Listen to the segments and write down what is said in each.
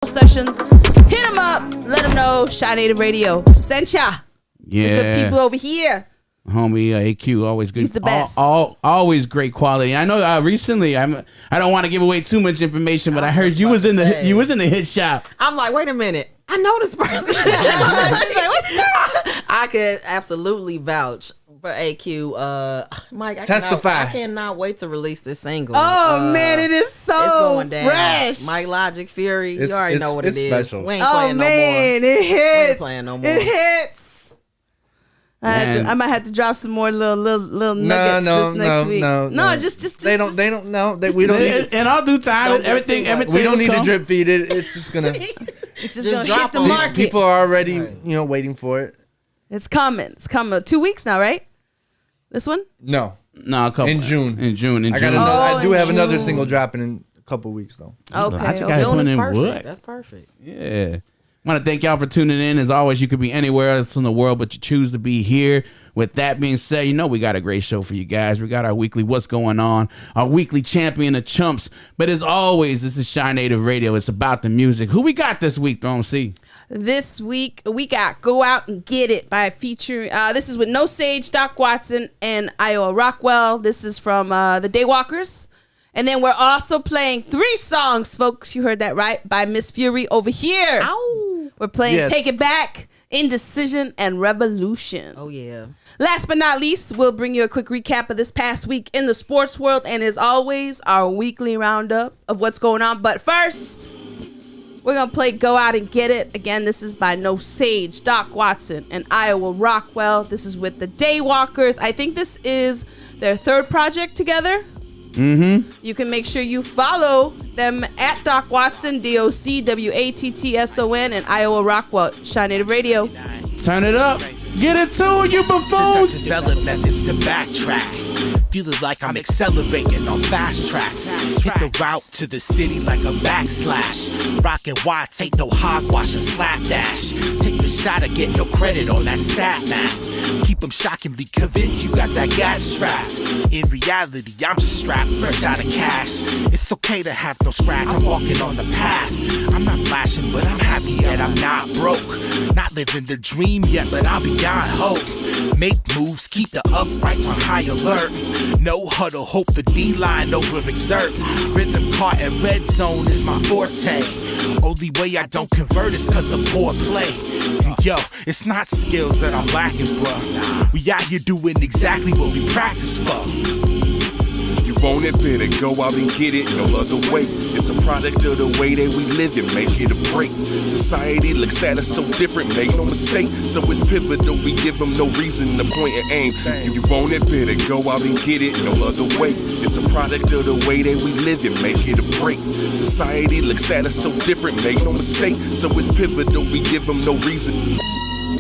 Sessions. Hit them up. Let them know Shy Native Radio sent ya. Yeah. The good people over here. Homie AQ, always good. He's the best. Always great quality. I know recently I don't want to give away too much information, but I heard you was in the hit shop. I'm like, wait a minute. I know this person. She's like, what's that? I could absolutely vouch for AQ. Mike, Testify. I cannot wait to release this single. Oh man, it is so it's going down. fresh. Mike Logic Fury. You already know what it is. Special. We ain't playing no more. It hits. We ain't playing no more. It hits. I might have to drop some more little nuggets this next week. No, just they don't know that we don't need in all due time. Everything we don't need to drip feed it. It's just gonna it's just gonna hit the market. People are already waiting for it. It's coming. 2 weeks now, right? This one? No, a couple in June. I do have another single dropping in a couple weeks though. Okay. June is perfect. That's perfect. Yeah. I want to thank y'all for tuning in. As always, you could be anywhere else in the world, but you choose to be here. With that being said, we got a great show for you guys. We got our weekly What's Going On, our weekly Champion of Chumps. But as always, this is Shy Native Radio. It's about the music. Who we got this week, Throne C? This week, we got Go Out and Get It by featuring, this is with No Sage, Doc Watson, and Iowa Rockwell. This is from the Daywalkers. And then we're also playing 3 songs, folks. You heard that right, by Miss Fury over here. Ow. We're playing Take It Back, Indecision, and Revolution. Oh, yeah. Last but not least, we'll bring you a quick recap of this past week in the sports world. And as always, our weekly roundup of what's going on. But first, we're going to play Go Out and Get It. Again, this is by No Sage, Doc Watson, and Iowa Rockwell. This is with the Daywalkers. I think this is their 3rd project together. Mm-hmm. You can make sure you follow them at Doc Watson, DOCWATTSON, and Iowa Rockwell, Shy Native Radio. Turn it up. Get it to you buffoons. Develop methods to backtrack. Feeling like I'm accelerating on fast tracks. Hit the route to the city like a backslash. Rockin' Watts ain't no hogwash or slapdash. Take the shot of getting your credit on that stat math. Keep them shockingly convinced you got that gat strapped. In reality, I'm just strapped fresh out of cash. It's okay to have no scratch, I'm walking on the path. I'm not flashing, but I'm happy that I'm not broke. Not living the dream yet, but I'm beyond hope. Make moves, keep the uprights on high alert. No huddle, hope the D-line over-exert. Rhythm caught and red zone is my forte. Only way I don't convert is cause of poor play. And yo, it's not skills that I'm lacking, bruh. We out here doing exactly what we practice for. You want it better, go out and get it, no other way. It's a product of the way that we live and make it a break. Society looks at us so different, make no mistake. So it's pivotal, we give them no reason to point and aim. You want it better, go out and get it, no other way. It's a product of the way that we live and make it a break. Society looks at us so different, make no mistake. So it's pivotal, we give them no reason.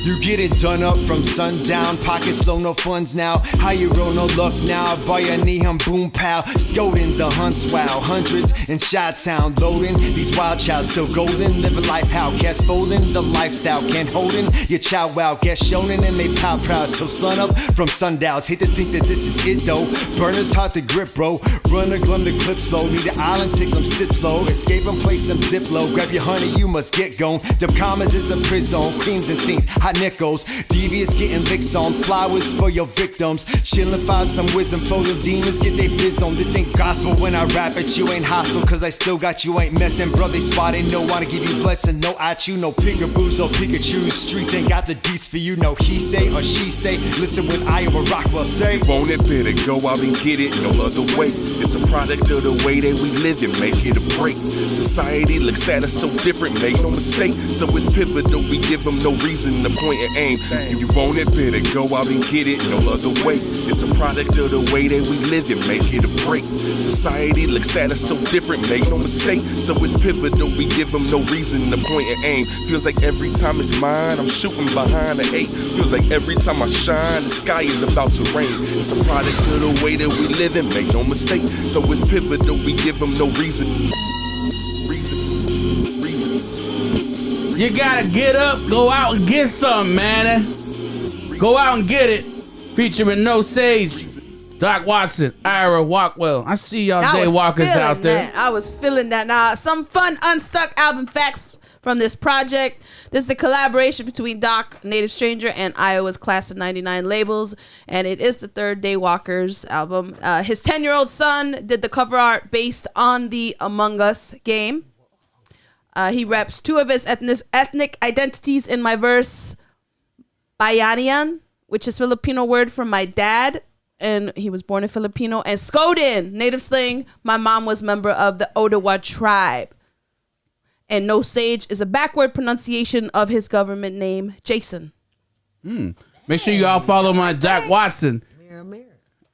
You get it done up from sundown, pockets low, no funds now. How you roll, no luck now. Buy a neon boom pow, scolding the hunts wow. Hundreds in Chi-Town loading, these wild chows still golden. Living life how cast folding, the lifestyle can't holding. Your chow wow gets shonen and they pow proud till sun up from sundowns. Hate to think that this is it though. Burners hard to grip, bro. Run or glum the clip slow. Need an island, take some sip slow. Escape and play some diplo. Grab your honey, you must get gone. The commas is a prison, creams and things. Hot nickels, devious getting licks on. Flowers for your victims. Chillin' find some wisdom for them demons. Get they biz on. This ain't gospel when I rap it. You ain't hostile cause I still got you ain't messing. Bro, they spotting. No wanna give you blessing. No I chew, no peekaboos or Pikachu. Streets ain't got the deets for you. No he say or she say. Listen when Iowa Rockwell say. Want it better, go out and get it, no other way. It's a product of the way that we live and make it a break. Society looks at us so different, make no mistake. So it's pivotal, we give them no reason to point and aim. You want it better, go out and get it, no other way. It's a product of the way that we live and make it a break. Society looks at us so different, make no mistake. So it's pivotal, we give them no reason to point and aim. Feels like every time it's mine, I'm shooting behind the 8. Feels like every time I shine, the sky is about to rain. It's a product of the way that we live and make no mistake. So it's pivotal, we give them no reason. You gotta get up, go out and get something, man. Go out and get it. Featuring No Sage, Doc Watson, Ira Walkwell. I see y'all I day was walkers feeling out there. that. I was feeling that. Now, some fun Unstuck album facts from this project. This is the collaboration between Doc, Native Stranger, and Iowa's Class of 99 labels, and it is the third Daywalkers album. His 10-year-old son did the cover art based on the Among Us game. He reps two of his ethnic identities in my verse. Bayanian, which is Filipino word for my dad, and he was born in Filipino. And Skodin, native slang, my mom was member of the Odawa tribe. And No Sage is a backward pronunciation of his government name, Jason. Make sure you all follow my Doc Watson,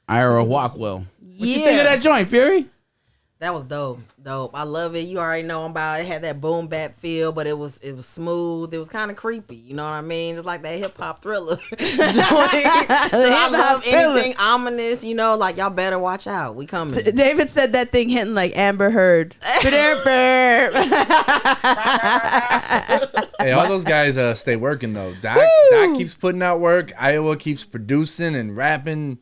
Ira Walkwell. What you think of that joint, Fury? That was dope. I love it. You already know I'm about it. Had that boom bap feel, but it was smooth. It was kind of creepy. You know what I mean? It's like that hip hop thriller. I love anything ominous. You know, like y'all better watch out. We coming. David said that thing hitting like Amber Heard. Hey, all those guys stay working though. Doc keeps putting out work. Iowa keeps producing and rapping.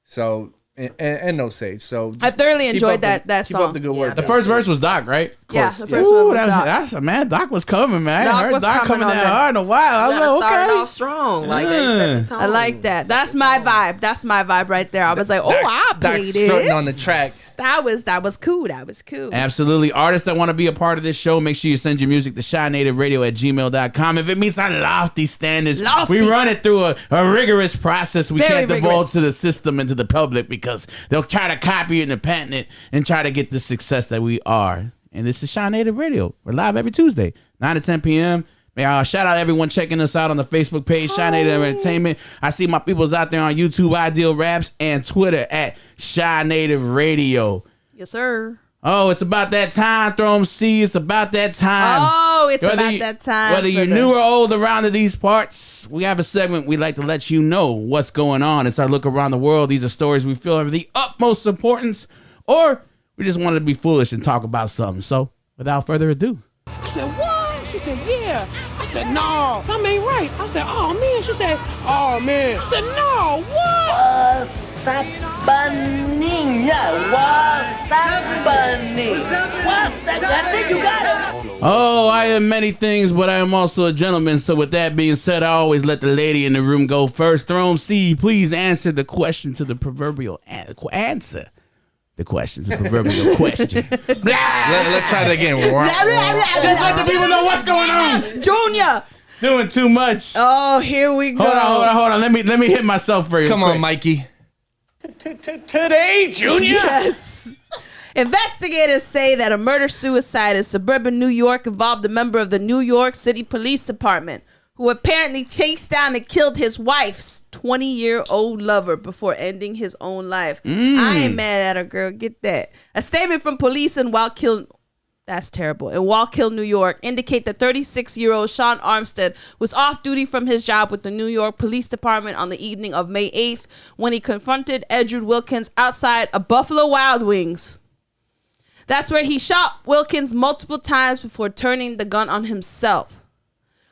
So and No Sage. So I thoroughly enjoyed that Keep song. up the good work. The first verse was Doc, right? Yeah, the first one was Doc. That's man. Doc was coming, man. Doc I heard was Doc coming coming on that that. hard in a while. I was Gotta like, start okay. off strong. Like they set the tone. I like that. That's my vibe. That's my vibe right there. I was like, oh, I played it. Strutting on the track. That was cool. That was cool. Absolutely. Artists that want to be a part of this show, make sure you send your music to shynativeradio@gmail.com. If it meets our lofty standards, we run it through a rigorous process. We Very can't divulge rigorous. to the system and to the public because they'll try to copy it and patent it and try to get the success that we are. And this is Shy Native Radio. We're live every Tuesday, 9 to 10 p.m. Shout out everyone checking us out on the Facebook page, Shy Native Entertainment. I see my peoples out there on YouTube, Ideal Raps, and Twitter at Shy Native Radio. Yes, sir. Oh, it's about that time, Throw 'em C. It's about that time. Oh, it's Whether about you- that time. Whether you're new or old around to these parts, we have a segment we like to let you know what's going on. It's our look around the world. These are stories we feel are of the utmost importance, or we just wanted to be foolish and talk about something. So, without further ado. I said, what? She said, yeah. I said, no, something ain't right. I said, oh, man. She said, oh, man. I said, no, what? That's it, you got it. Oh, I am many things, but I am also a gentleman. So with that being said, I always let the lady in the room go first. Throw 'em C, please answer the question to the proverbial answer. The question to the proverbial question. Let's try that again. Just let the people know what's going on. Junior. Doing too much. Oh, here we go. Hold on. Let me hit myself for you. Come on, Mikey. Today, Junior. Yes. Investigators say that a murder-suicide in suburban New York involved a member of the New York City Police Department who apparently chased down and killed his wife's 20-year-old lover before ending his own life. I ain't mad at her, girl. Get that. A statement from police in Wallkill, that's terrible, in Wallkill, New York, indicate that 36-year-old Sean Armstead was off duty from his job with the New York Police Department on the evening of May 8th when he confronted Edward Wilkins outside a Buffalo Wild Wings. That's where he shot Wilkins multiple times before turning the gun on himself.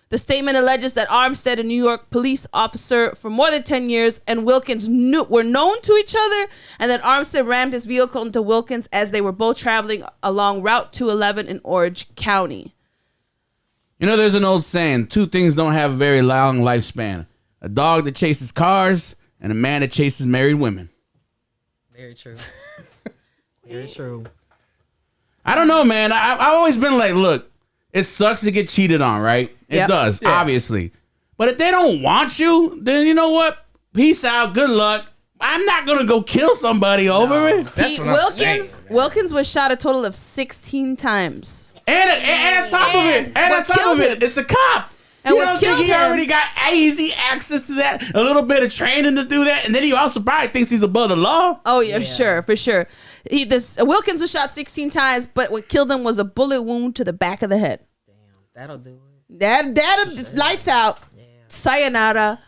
The statement alleges that Armstead, a New York police officer for more than 10 years, and Wilkins were known to each other, and that Armstead rammed his vehicle into Wilkins as they were both traveling along Route 211 in Orange County. You know, there's an old saying, two things don't have a very long lifespan. A dog that chases cars and a man that chases married women. Very true. Very true. I don't know, man. I've always been like, look, it sucks to get cheated on, right? It Yep. does, obviously. But if they don't want you, then you know what? Peace out. Good luck. I'm not going to go kill somebody over it. That's what I'm saying. Wilkins was shot a total of 16 times. And on top of it, it's a cop. And You what don't think killed he him- already got easy access to that? A little bit of training to do that? And then he also probably thinks he's above the law? Oh, yeah, sure, for sure. Wilkins was shot 16 times, but what killed him was a bullet wound to the back of the head. That'll do it. That lights out. Sayonara.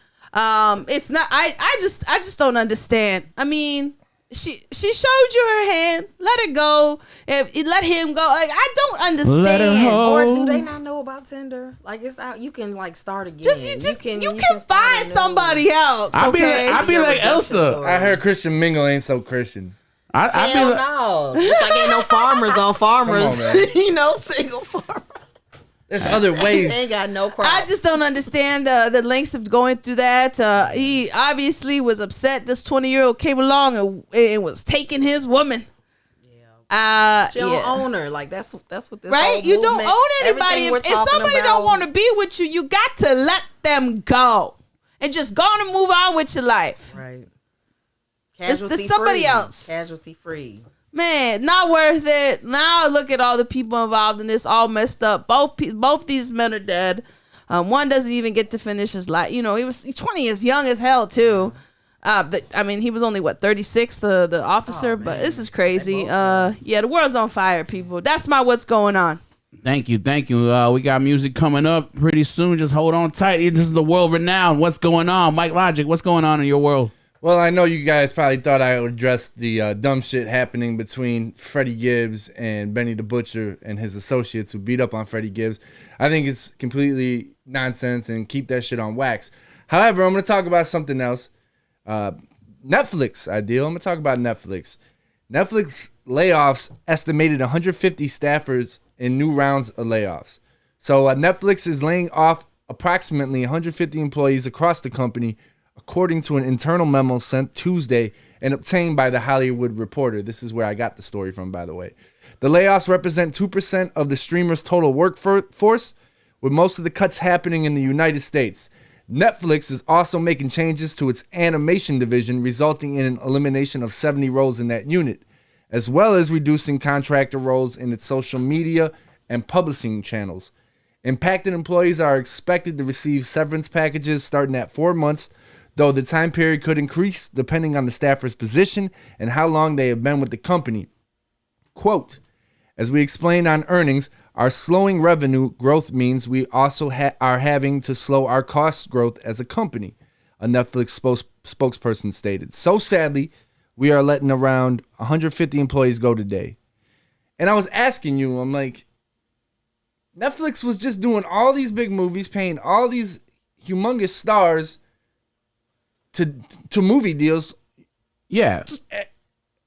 It's not. I just don't understand. I mean, she showed you her hand. Let it go. Let him go. Like, I don't Let her understand. ho- Or do they not know about Tinder? Like, it's out. You can like start again. You can find somebody else. I be Your like redemption Elsa. story. I heard Christian Mingle ain't so Christian. I be Hell like, no. It's like ain't no farmers on farmers. Come on, man. You know, single farmers. There's other ways. They ain't got no crop. I just don't understand the lengths of going through that. He obviously was upset. This 20-year-old came along and was taking his woman. She don't own her. Like that's what this Right? whole You don't movement, own anybody. everything we're If talking somebody about, don't want to be with you, you got to let them go and just go on and move on with your life. right? There's Casualty somebody free. else. Casualty free. Man, not worth it. Now look at all the people involved in this, all messed up. Both these men are dead. One doesn't even get to finish his life. You know, he was 20, as young as hell too. He was only 36, the officer. But this is crazy. Yeah, the world's on fire, people. That's my what's going on. thank you. We got music coming up pretty soon. Just hold on tight. This is the world renowned. What's going on, Mike Logic? What's going on in your world? Well, I know you guys probably thought I would address the dumb shit happening between Freddie Gibbs and Benny the Butcher and his associates who beat up on Freddie Gibbs. I think it's completely nonsense and keep that shit on wax. However, I'm going to talk about something else. Netflix, Ideal. I'm going to talk about Netflix. Netflix layoffs estimated 150 staffers in new rounds of layoffs. So Netflix is laying off approximately 150 employees across the company, according to an internal memo sent Tuesday and obtained by The Hollywood Reporter. This is where I got the story from, by the way. The layoffs represent 2% of the streamer's total workforce, with most of the cuts happening in the United States. Netflix is also making changes to its animation division, resulting in an elimination of 70 roles in that unit, as well as reducing contractor roles in its social media and publishing channels. Impacted employees are expected to receive severance packages starting at 4 months, though the time period could increase depending on the staffer's position and how long they have been with the company. Quote, as we explained on earnings, our slowing revenue growth means we also are having to slow our cost growth as a company, a Netflix spokesperson stated. So sadly, we are letting around 150 employees go today. And I was asking you, I'm like, Netflix was just doing all these big movies, paying all these humongous stars to movie deals. Yeah.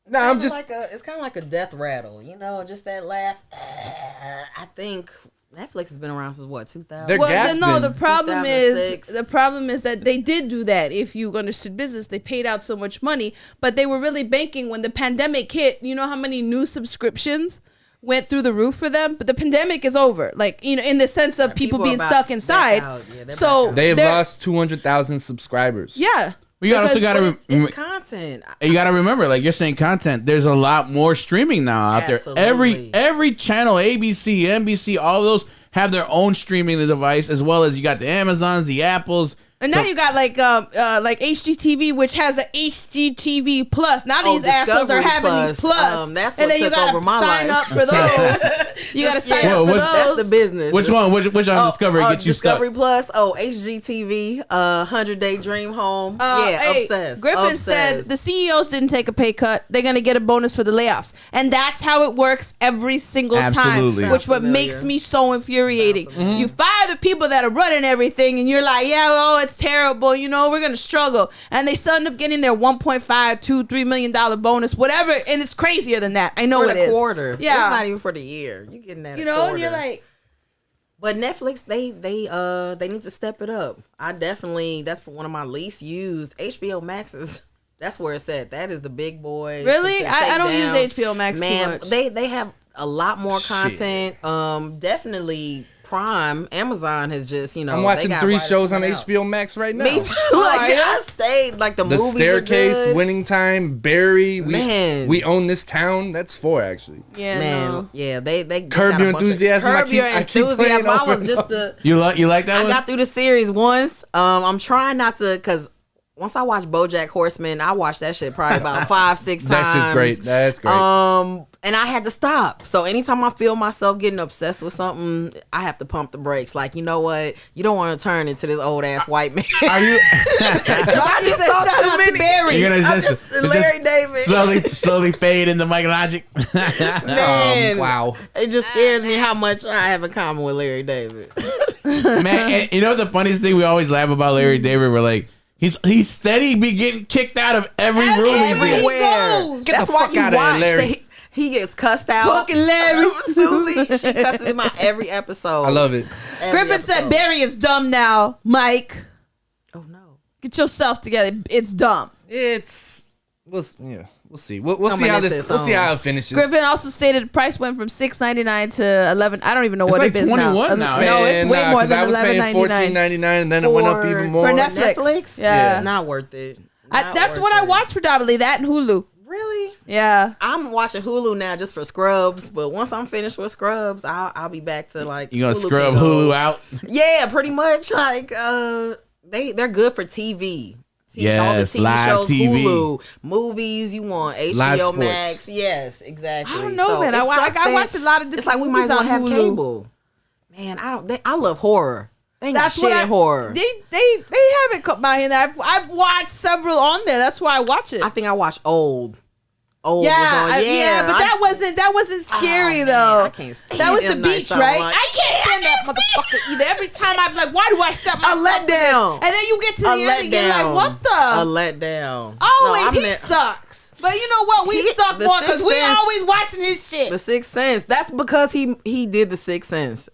No, I'm just it's kind of like a death rattle, you know, just that last. I think Netflix has been around since what, 2000? They're gasping. The problem is 2006. that they did do that. If you understood business, they paid out so much money, but they were really banking when the pandemic hit. You know how many new subscriptions went through the roof for them? But the pandemic is over, like, you know, in the sense of people being stuck inside. So they've lost 200,000 subscribers. Yeah. You also got to it's content. you got to remember, like you're saying, content. There's a lot more streaming now out Absolutely. there. Every channel, ABC, NBC, all those have their own streaming device, as well as you got the Amazons, the Apples. And now you got like HGTV, which has a HGTV Plus. Now these assholes are Discovery having Plus. these Plus, That's and what then you took gotta over my sign life. up for those. You gotta sign up for those. That's the business. Which one? Which on Discovery gets you Discovery stuck? Plus. Oh, HGTV. 100-Day Dream Home. Obsessed. Griffin Obsessed. said the CEOs didn't take a pay cut. They're gonna get a bonus for the layoffs, and that's how it works every single Absolutely. time. Which what makes me so infuriating. You fire the people that are running everything, and you're like, yeah, oh, it's terrible. You know, we're gonna struggle, and they still end up getting their $1.5-3 million bonus, whatever, and it's crazier than that. I know for it the is. quarter. Yeah, It's not even for the year. You getting that? You a know, quarter. and you're like. But Netflix, they need to step it up. That's one of my least used. HBO Max that's where it's at. That is the big boy. Really? I don't down. use HBO Max too Man, much. they have a lot more content. Definitely Prime. Amazon has just, you know, I'm watching they got 3 writers shows on coming out. HBO Max right now. Me too. I stayed. Like the The movies Staircase, are good. Winning Time, Barry, Man. we Own This Town. That's 4 actually. Yeah, Man, no. yeah, they Curb got a Your bunch of- Enthusiasm. Curb Your I keep Enthusiasm. playing I over was just the. You like that I one? got through the series once. I'm trying not to, because once I watched BoJack Horseman, I watched that shit probably about 5-6 times. That shit's great. That's great. And I had to stop. So anytime I feel myself getting obsessed with something, I have to pump the brakes. Like, you know what? You don't want to turn into this old ass white man. Are you? I just said saw shout too out to many. Barry. You're gonna Larry David. slowly fade into Mike Logic. Man, wow. It just scares me how much I have in common with Larry David. Man, and you know the funniest thing we always laugh about Larry David? We're like, he's steady be getting kicked out of every room he's in. Everywhere. goes. That's the why fuck you outta here, watch. Larry. He gets cussed out. Fucking Larry. Susie, she cusses him out every episode. I love it. Every Griffin said episode. Barry is dumb now. Mike, Oh no. get yourself together. It's dumb. We'll see. We'll Coming see how into this. its We'll see own. how it finishes. Griffin also stated the price went from $6.99 to $11. I don't even know what like it is now. $21 now. No, it's way more than I was paying $11.99 $14.99, and then it went up even more. for Netflix. Netflix? Yeah, Not worth it. that's what I watch predominantly. That and Hulu. Really? Yeah. I'm watching Hulu now just for Scrubs, but once I'm finished with Scrubs, I'll be back to like You gonna Hulu scrub can go. Hulu out? Yeah, pretty much. Like they're good for TV. All the Yes, TV live shows, TV. Hulu, movies. You want Live HBO sports. Max? Yes, exactly. I don't know, man. it I sucks that- watch a lot of different It's like we might movies as well on have Hulu. cable. Man, I love horror. They ain't got That's shit what in horror. They haven't come out here. I've watched several on there. That's why I watch it. I think I watched Old. Old Yeah, was on. yeah, but that wasn't scary man, though. I can't stand that was the M. Night beach, right? Shyamalan. I can't stand that motherfucker either. Every time I'm like, why do I set myself A letdown. And then you get to the A end and you're like, letdown. what the? A letdown. Always, No, he sucks. But you know what? We He- suck the more because Sixth we Sense- always watching his shit. The Sixth Sense. That's because he did The Sixth Sense.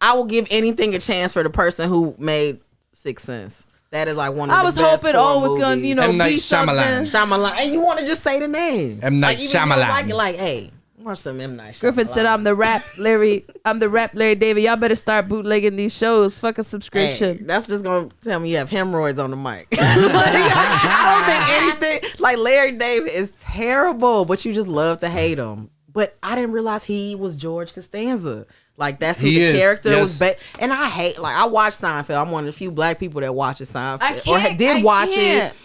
I will give anything a chance for the person who made Sixth Sense. That is like one of I the was best hoping horror O was gonna, movies. you know, M. Night be something. Shyamalan. Shyamalan. And you want to just say the name. M. Night Like, even if you don't Shyamalan. Like it, like, hey, watch some M. Night Shyamalan. Griffin said, "I'm the rap Larry David. Y'all better start bootlegging these shows. Fuck a subscription." Hey, that's just gonna tell me you have hemorrhoids on the mic. I don't think anything like Larry David is terrible, but you just love to hate him. But I didn't realize he was George Costanza. Like that's who He the is, character was. yes. And I hate I watch Seinfeld. I'm one of the few black people that watches Seinfeld I can't- did I watch can't. it.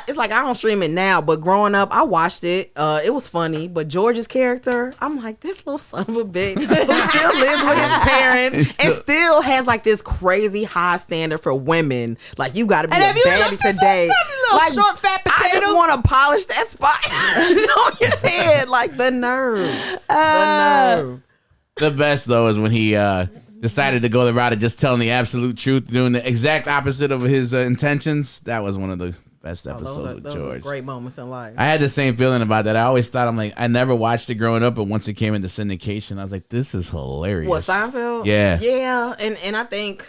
It's like I don't stream it now, but growing up, I watched it. It was funny, but George's character, I'm like, this little son of a bitch who still lives with his parents and still has like this crazy high standard for women. Like you got to be And a have you baddie looked at today. yourself, you little short, fat I potato? just want to polish that spot on your head, like the nerve, the nerve. The best though is when he decided to go the route of just telling the absolute truth, doing the exact opposite of his intentions. That was one of the best episodes with Those are George. great moments in life. I had the same feeling about that. I always thought, I never watched it growing up, but once it came into syndication, I was like, this is hilarious. What, Seinfeld? Yeah. Yeah, and I think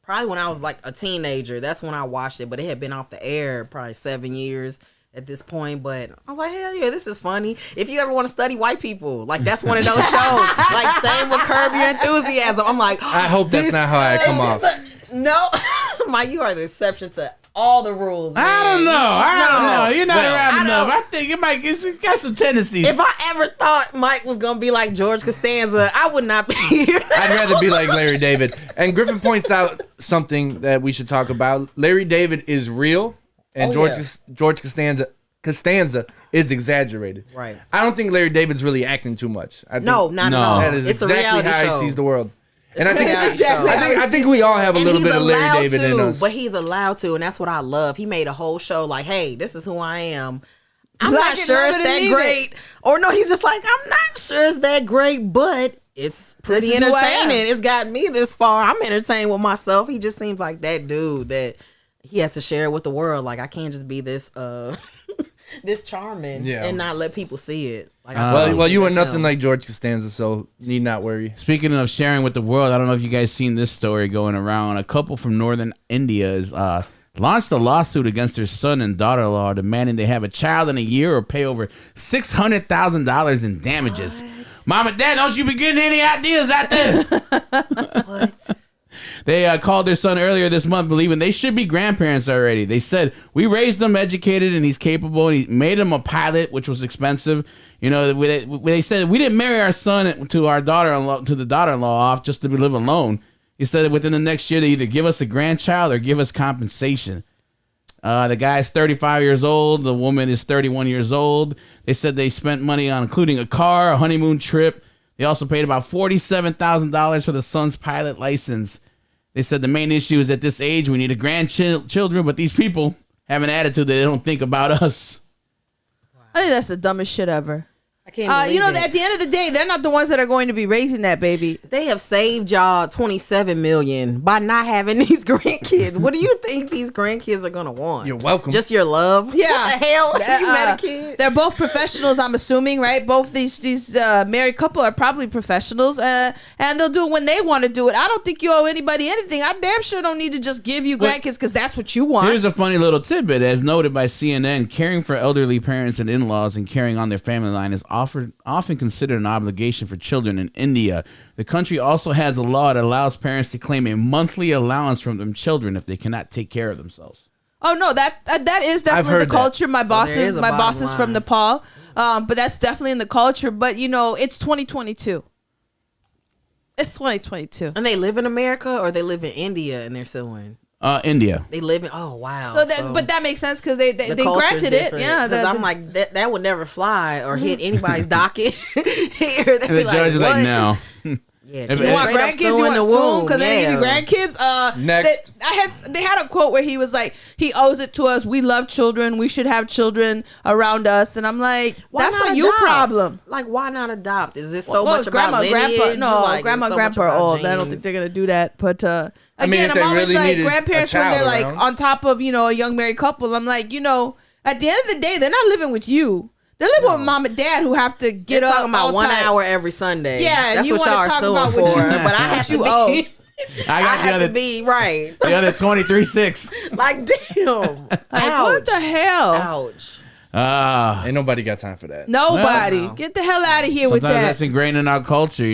probably when I was like a teenager, that's when I watched it, but it had been off the air probably 7 years at this point, but I was like, hell yeah, this is funny. If you ever want to study white people, like that's one of those shows. Like same with Curb Your Enthusiasm. I'm like, I hope that's not how I come off. No, Mike, you are the exception to all the rules. Man. I don't know. I don't know. You're not Well, around I enough. don't- I think it got some tendencies. If I ever thought Mike was gonna be like George Costanza, I would not be here. I'd rather be like Larry David. And Griffin points out something that we should talk about. Larry David is real, and Oh, George Costanza is exaggerated. Right. I don't think Larry David's really acting too much. I think No, not No. at all. that is It's a exactly reality how show. he sees the world. And I think It's exactly how he I think we all have a And little he's bit of Larry allowed David in to, us. But he's allowed to, and that's what I love. He made a whole show like, hey, this is who I am. I'm Like not it, sure love it's it, or that leave great. Or no, he's just like, I'm not sure it's that great, but it's pretty This is who I am. entertaining. It's gotten me this far. I'm entertained with myself. He just seems like that dude that he has to share with the world. Like I can't just be this this charming Yeah. and not let people see it. Like, I totally Well, think you are that's nothing him. like George Costanza, so need not worry. Speaking of sharing with the world, I don't know if you guys seen this story going around. A couple from northern India is launched a lawsuit against their son and daughter-in-law, demanding they have a child in a year or pay over $600,000 in damages. Mom and Dad, don't you be getting any ideas out there? What? They called their son earlier this month, believing they should be grandparents already. They said, we raised him educated and he's capable. And he made him a pilot, which was expensive. You know, they said, we didn't marry our son to our daughter-in-law, to the daughter-in-law off just to live alone. He said within the next year, they either give us a grandchild or give us compensation. The guy's 35 years old. The woman is 31 years old. They said they spent money on including a car, a honeymoon trip. They also paid about $47,000 for the son's pilot license. They said the main issue is at this age, we need a grandchildren, but these people have an attitude that they don't think about us. I think that's the dumbest shit ever. I can't believe it. At the end of the day, they're not the ones that are going to be raising that baby. They have saved y'all $27 million by not having these grandkids. What do you think these grandkids are gonna want? You're welcome. Just your love? Yeah. What the hell? You met a kid? They're both professionals, I'm assuming, right? Both these married couple are probably professionals, and they'll do it when they want to do it. I don't think you owe anybody anything. I damn sure don't need to just give you grandkids because that's what you want. Here's a funny little tidbit. As noted by CNN, caring for elderly parents and in-laws and carrying on their family line is often considered an obligation for children in India. The country also has a law that allows parents to claim a monthly allowance from their children if they cannot take care of themselves. Oh no, that is definitely the culture. My bosses from line. Nepal, but that's definitely in the culture. But it's 2022. It's 2022. And they live in America or they live in India and they're suing? India. They live in. Oh wow. But that makes sense because they culture's granted it. different. Yeah, because I'm like that would never fly or hit anybody's docket here. And the judge is like, no. Yeah, If- You if- want grandkids? You want to assume because they give you grandkids? Next. They had a quote where he was like, "He owes it to us. We love children. We should have children around us." And I'm like, Why "That's not a you adopt? problem." Like, why not adopt? Is this so Well, much about lineage? grandma, and grandpa are old. I don't think they're gonna do that. But mean, again, if I'm they always really like needed grandparents a when they're child like around. on top of a young married couple. I'm like, at the end of the day, they're not living with you. They're living with mom and dad who have to get They're up talking about all 1 times. hour every Sunday. Yeah, and that's you what wanna y'all are talk suing about for. what you- But I have to you be. owe. I I got have to be right. the other 23-6. Like, damn. Like, Ouch. what the hell? Ouch. Ain't nobody got time for that. Nobody. Well, Get the hell out of here with Sometimes that. that's ingrained in our culture.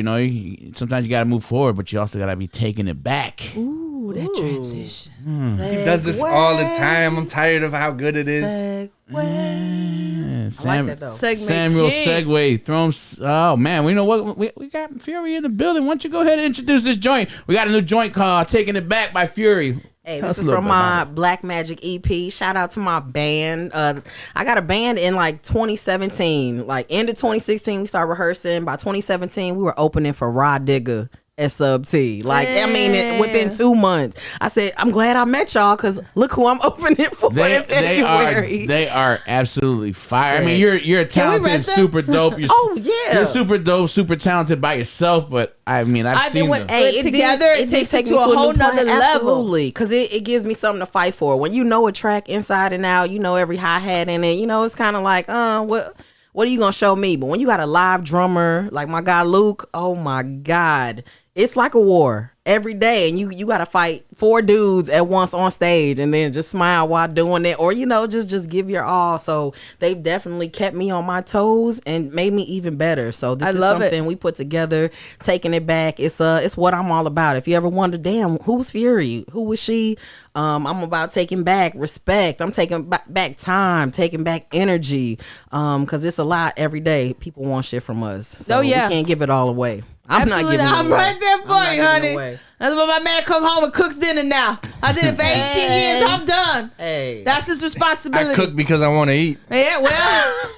Sometimes you got to move forward, but you also got to be taking it back. Ooh, that transition. He does this all the time. I'm tired of how good it is. Yeah, that, though. Samuel King. Segway. Throw him. Oh, man. We know what? We got Fury in the building. Why don't you go ahead and introduce this joint? We got a new joint called Taking It Back by Fury. Hey, Tell us this a is little from bit my about it. Black Magic EP. Shout out to my band. I got a band in like 2017. Like end of 2016, we started rehearsing. By 2017, we were opening for Rod Digger at Sub T. Like, I mean, within 2 months. I said, I'm glad I met y'all because look who I'm opening for in February. They are absolutely fire. I mean, Sick. you're talented, rent them? super dope. You're, Oh, yeah. you're super dope, super talented by yourself. But I've seen them. Hey, together, it takes it to a whole nother level. Absolutely, because it gives me something to fight for. When you know a track inside and out, you know every hi-hat in it, it's kind of like, what are you gonna show me? But when you got a live drummer like my guy Luke, oh my God, it's like a war every day, and you got to fight 4 dudes at once on stage, and then just smile while doing it, or just give your all. So they've definitely kept me on my toes and made me even better. So this is something we put together, taking it back. It's what I'm all about. If you ever wonder, damn, who's Fury? Who was she? I'm about taking back respect. I'm taking back time, taking back energy, because it's a lot every day. People want shit from us, so we can't give it all away. I'm not giving it away. I'm right there for I'm you, not honey. giving it away. That's why my man come home and cooks dinner now. I did it for 18 years. I'm done. Hey. That's his responsibility. I cook because I want to eat. Yeah, well,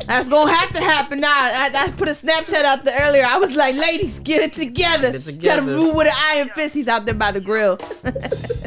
that's gonna have to happen now. I put a Snapchat out there earlier. I was like, ladies, get it together. Gotta rule with an iron fist. He's out there by the grill.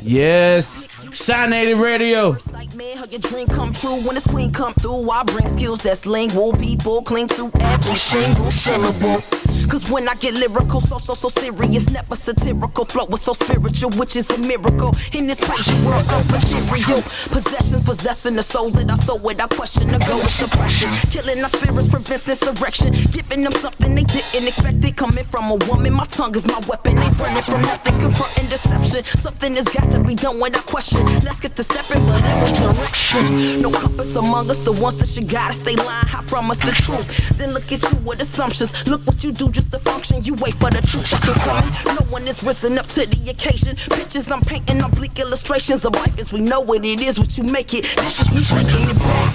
Yes. Shine Native Radio. Like man, how your dream come true when this queen come through. I bring skills that's lingual. People cling to every single syllable. Cause when I get lyrical, so serious, never satirical. Flow is so spiritual, which is a miracle. In this crazy world of material possessions, possessing the soul that I sow without question. To go with suppression, killing our spirits prevents insurrection. Giving them something they didn't expect. It coming from a woman. My tongue is my weapon. Ain't running from nothing, confronting deception. Something has got to be done without question. Let's get to stepping, but in which direction? No compass among us, the ones that you gotta stay lying. Hide from us the truth. Then look at you with assumptions. Look what you do just to function. You wait for the truth to come. No one is risen up to the occasion. Pictures I'm painting on bleak illustrations of life as we know what it is, what you make it. This is me taking it back.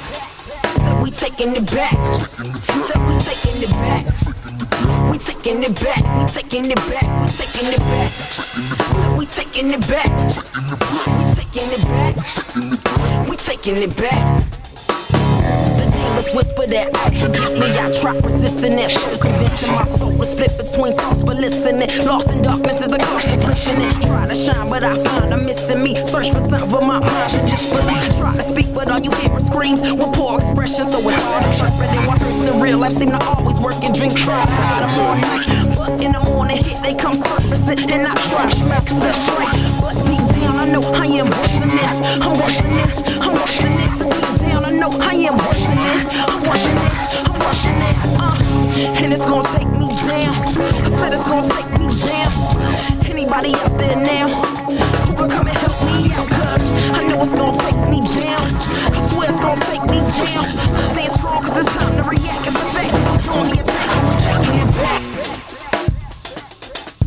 Said we taking it back. Said we taking it back. We taking it back. We taking it back. We taking it back. Said we we taking it back. We taking it back. We taking it back. The demons whisper that out to get me. I try resisting it, so convincing my soul was split between thoughts, but listening. Lost in darkness is the constriction. Try to shine, but I find I'm missing me. Search for something, but my mind should disbelieve. Try to speak, but all you hear is screams with poor expression, so it's hard to interpret it. One person real life seem to always work in dreams. Try to hide them all night, but in the morning hit they come surfacing, and I try to smell through the fright. But deep down I know I am rushing it. I'm rushing it. I'm rushing it. So deep down I know I am rushing it. I'm rushing it. I'm rushing it. And it's gonna take me down. I said it's gonna take me down. Anybody out there now who can come and help me out? Cause I know it's gonna take me down. I swear it's gonna take me down. Staying strong cause it's time to react. It's a fact. We're on the attack. We're taking it back.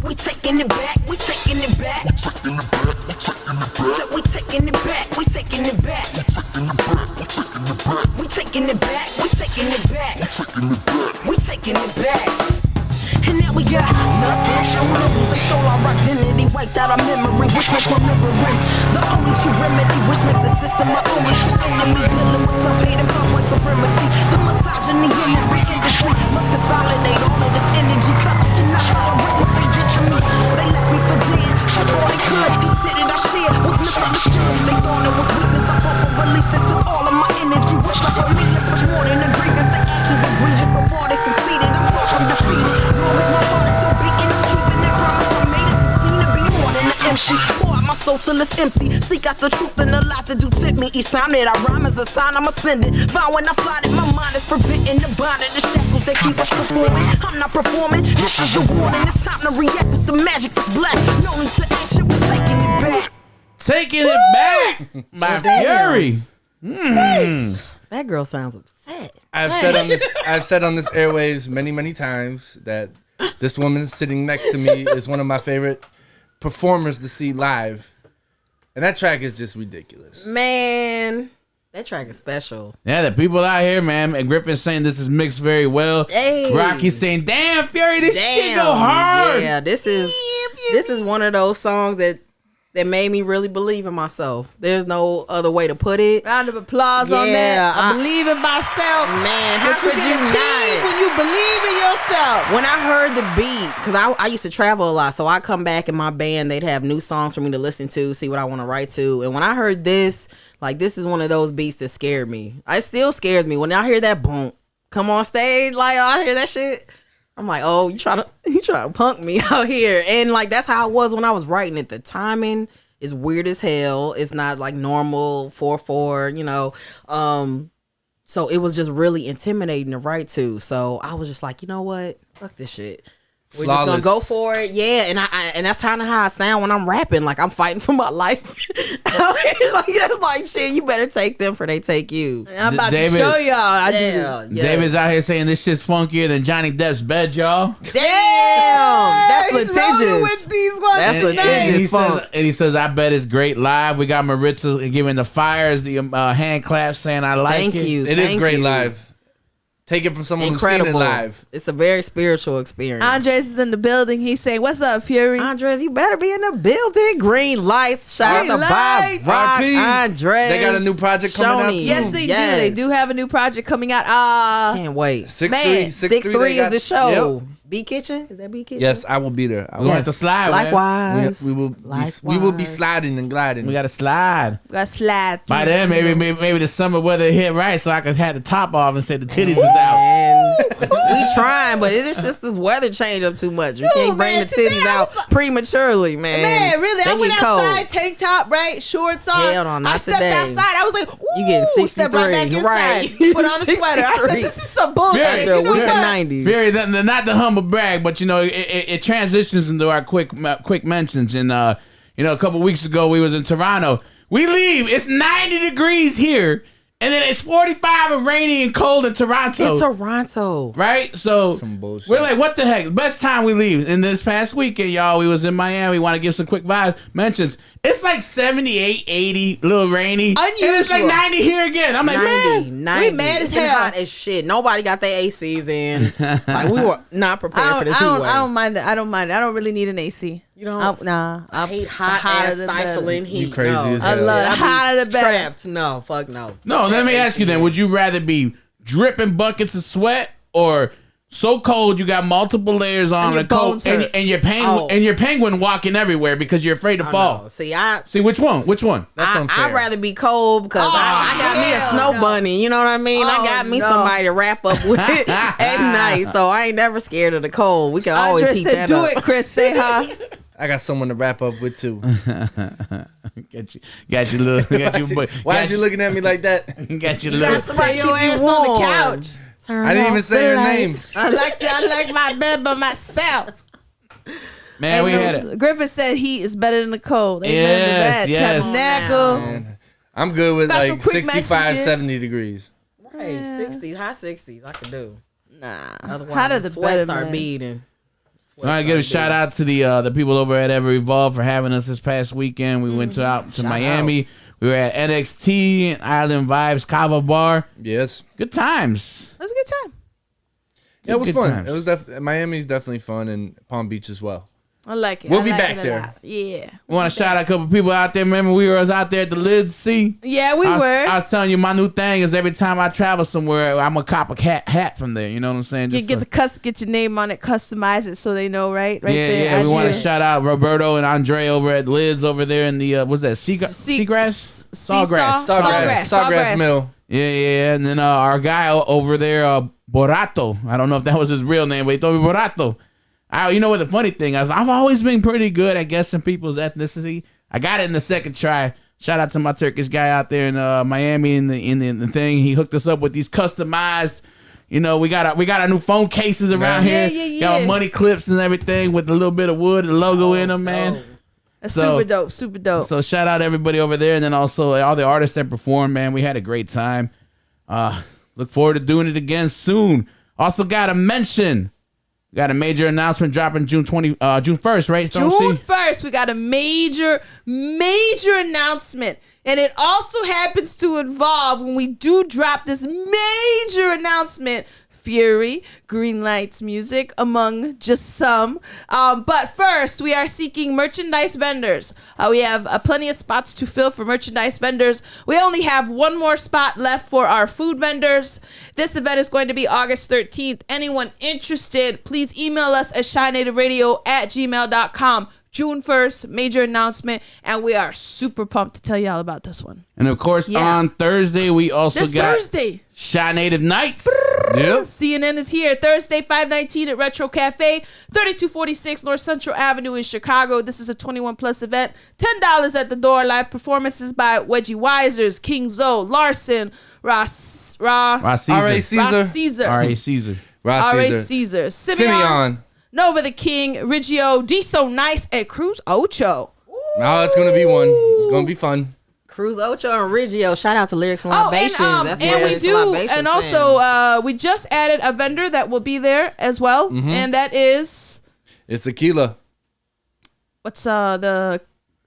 We taking it back. We taking it back. We taking it back. We taking it back. We taking it back. We taking it back. We taking it back. And now we got nothing to lose. They stole our identity, wiped out our memory, which makes remembering the only true remedy, which makes the system our only true enemy. Dealing with self-hate and plus white supremacy. The misogyny in every industry must consolidate all of this energy, cause I cannot tolerate what they did to me. They left me for dead, took all they could. These shit that I shared was misunderstood. They thought it was weakness, I fought for release. They took all of my energy, which like for me is much more than a grievance. The actions egregious, so far they succeeded. I'm far from defeated. Long as my heart is still beating, I'm keeping that promise. I made it 16 to be more than an MC. Pour out my soul till it's empty. Seek out the truth and the lies that do tip me. Each time that I rhyme is a sign I'm ascending. Find when I fly that my mind is preventing the bind and the shackles that keep us performing. I'm not performing, this is your warning. It's time to react with the magic that's black. No need to action, we're taking it back. Taking it back by Fury. That girl sounds upset. I've said on this airwaves many times that this woman sitting next to me is one of my favorite performers to see live. And that track is just ridiculous. Man, that track is special. Yeah, the people out here, man. And Griffin's saying this is mixed very well. Hey. Rocky's saying, damn, Fury, this shit go hard. Yeah, this is one of those songs that made me really believe in myself. There's no other way to put it. Round of applause on that. I believe in myself. Man, how could you not? When you believe in yourself. When I heard the beat, because I used to travel a lot, so I come back in my band, they'd have new songs for me to listen to, see what I want to write to. And when I heard this, like, this is one of those beats that scared me. It still scares me. When I hear that boom, come on stage, like, I hear that shit, I'm like, oh, you try to punk me out here. And like, that's how it was when I was writing it. The timing is weird as hell. It's not like normal 4/4, you know. So it was just really intimidating to write to. So I was just like, you know what? Fuck this shit. We're Flawless. just gonna go for it. Yeah, and that's kind of how I sound when I'm rapping. Like I'm fighting for my life. like shit, you better take them for they take you. I'm about David, to show y'all. I do. Yeah. David's out here saying this shit's funkier than Johnny Depp's bed, y'all. Damn, that's He's rolling litigious. with these ones That's tonight. litigious funk. And he says, I bet it's great live. We got Maritza giving the fires the hand clap saying I like Thank it. you. It is Thank great you. live. Take it from someone Incredible. who's seen it live. It's a very spiritual experience. Andres is in the building. He's saying, "What's up, Fury?" Andres, you better be in the building. Green lights. Shout out Green to Bob lights. Rock. RP. Andres. They got a new project coming out, Shoney. too. Yes, they do. They do have a new project coming out. Can't wait. 6'3", Man, 6'3" is the show. Yep. B Kitchen? Is that B Kitchen? Yes, I will be there. We want to slide, man. Likewise. We will be sliding and gliding. We got to slide. We got slide. By then, maybe the summer weather hit right, so I could have the top off and say the titties was out. And we trying, but it's just this weather change up too much. We can't bring man, the titties today I out was like- prematurely, man. Man, really? I They went get cold. outside, tank top, right? Shorts on. Hell no, not I stepped today. outside. I was like, ooh, You getting stepped right back 63, inside. right. Put on a sweater. I said, 63. this is some bullshit. Very, After a You know week of what? 90s. Very, not the humble brag, but you know, it transitions into our quick mentions. And you know, a couple weeks ago we was in Toronto. We leave. It's 90 degrees here, and then it's 45 and rainy and cold in Toronto. In Toronto. Right? So Some bullshit. we're like, what the heck? Best time we leave. And this past weekend, y'all, we was in Miami. We want to give some quick vibes. Mentions. It's like 78, 80, a little rainy. And it's like Unusual. 90 here again. I'm like, 90. we mad as It's been hell. hot as shit. Nobody got their ACs in. Like we were not prepared for this heat wave. I don't mind that. I don't mind it. I don't really need an AC. You know, I hate hot ass stifling heat. You crazy as I hell. love hotter the better. Trapped. No, fuck no. No, let me ask you then. Would you rather be dripping buckets of sweat or so cold you got multiple layers on your the coat bones hurt. and your penguin walking everywhere because you're afraid to fall? No. See, which one? That's unfair. I'd rather be cold because I got me a snow bunny. You know what I mean? I got me somebody to wrap up with at night, so I ain't never scared of the cold. We can always Andres heat said, that "Do up. it, Chris. Say hi." I got someone to wrap up with too. Got you little. Why is you looking at me like that? Got you got little. somebody Your keep you ass on the warm. couch. I didn't even say her name. I like my bed by myself. Man, we had it. Griffin said heat is better than the cold. Amen to that. Yes. Tabernacle. Man, I'm good with Got some like quick 65, matches here. 70 degrees. Right, 60s, high 60s, I could do. Nah. Otherwise, Hotter the sweat better, start man. beating. All right, give a shout out to the people over at Ever Evolve for having us this past weekend. We went out to Miami. We were at NXT, Island Vibes, Kava Bar. Yes. Good times. It was a good time. Yeah, it was Good fun. times. It was Miami's definitely fun, and Palm Beach as well. I like it. We'll I be like back it a there. lot. Yeah. We want to shout out a couple people out there. Remember, we was out there at the Lids Sea. Yeah, we were. I was telling you, my new thing is every time I travel somewhere, I'm a cop a hat from there. You know what I'm saying? get your name on it, customize it so they know, right? Right yeah, there. yeah. We want to Idea. shout out Roberto and Andre over at Lids over there in the what's that? Seagrass? Sawgrass Mill. Yeah. And then our guy over there, Borato. I don't know if that was his real name, but he told me Borato. You know what the funny thing is? I've always been pretty good at guessing people's ethnicity. I got it in the second try. Shout out to my Turkish guy out there in Miami in the thing. He hooked us up with these customized. You know, we got our new phone cases around here. Yeah. Got our money clips and everything with a little bit of wood, the logo in them, man. That's So- super dope. So shout out everybody over there, and then also all the artists that performed. Man, we had a great time. Look forward to doing it again soon. Also got to mention. Got a major announcement dropping June 1st, right? June 1st, we got a major announcement. And it also happens to involve, when we do drop this major announcement, Fury, Greenlight's music, among just some. But first, we are seeking merchandise vendors. We have plenty of spots to fill for merchandise vendors. We only have one more spot left for our food vendors. This event is going to be August 13th. Anyone interested, please email us at shynativeradio@gmail.com. June 1st, major announcement, and we are super pumped to tell y'all about this one. And of course, on Thursday, we also got Thursday. Shy Native Nights. Yep. CNN is here Thursday, 5/19 at Retro Cafe, 3246 North Central Avenue in Chicago. This is a 21+ event. $10 at the door. Live performances by Wedgie Wisers, King Zoe, Larson, Ross Caesar. R.A. Caesar. Caesar. R.A. Caesar, Simeon, Nova the King, Riggio, D So Nice, and Cruz Ocho. Now it's going to be one. It's going to be fun. Cruz Ocho and Riggio. Shout out to Lyrics and Libations. That's and my we Lyrics do, Libations and fan. also we just added a vendor that will be there as well, and that is It's Aquila. what's her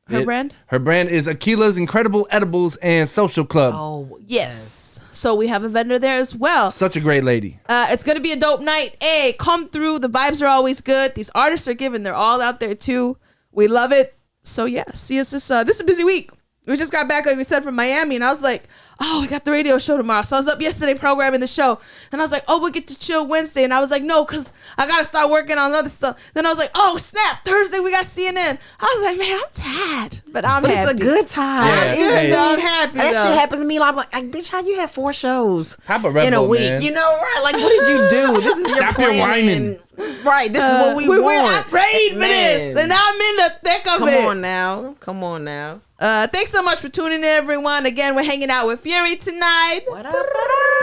brand? Her brand is Aquila's Incredible Edibles and Social Club. Oh, Yes. So we have a vendor there as well. Such a great lady. It's gonna be a dope night. Hey, come through. The vibes are always good. These artists are giving their all out there too. We love it. So yeah, see us this is a busy week. We just got back, like we said, from Miami, and I was like, oh, we got the radio show tomorrow. So I was up yesterday programming the show, and I was like, oh, we'll get to chill Wednesday. And I was like, no, because I got to start working on other stuff. Then I was like, oh, snap, Thursday we got CNN. I was like, man, I'm tired, but I'm But happy. it's a good time. Yeah. Hey. I'm happy, That though. shit happens to me. I'm like, bitch, how you have 4 shows Pop a Red in a Bull, week? man. You know, right? Like, what did you do? This is your Stop your plan. whining. Right, this is what we I want. prayed for this, Man. and I'm in the thick of Come it. on now. Come on now. Thanks so much for tuning in, everyone. Again, we're hanging out with Fury tonight. What up?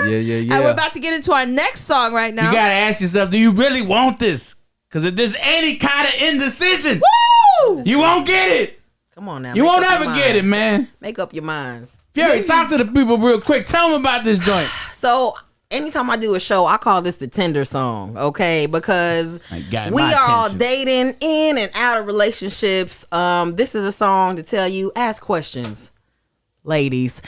Yeah. And we're about to get into our next song right now. You gotta ask yourself, do you really want this? Because if there's any kind of indecision, Woo! you won't get it. Come on now. You Make won't up your ever mind. get it, man. Make up your minds. Fury, talk to the people real quick. Tell them about this joint. So anytime I do a show, I call this the Tinder song, okay? Because I got we my are all attention. dating in and out of relationships. This is a song to tell you, ask questions, ladies.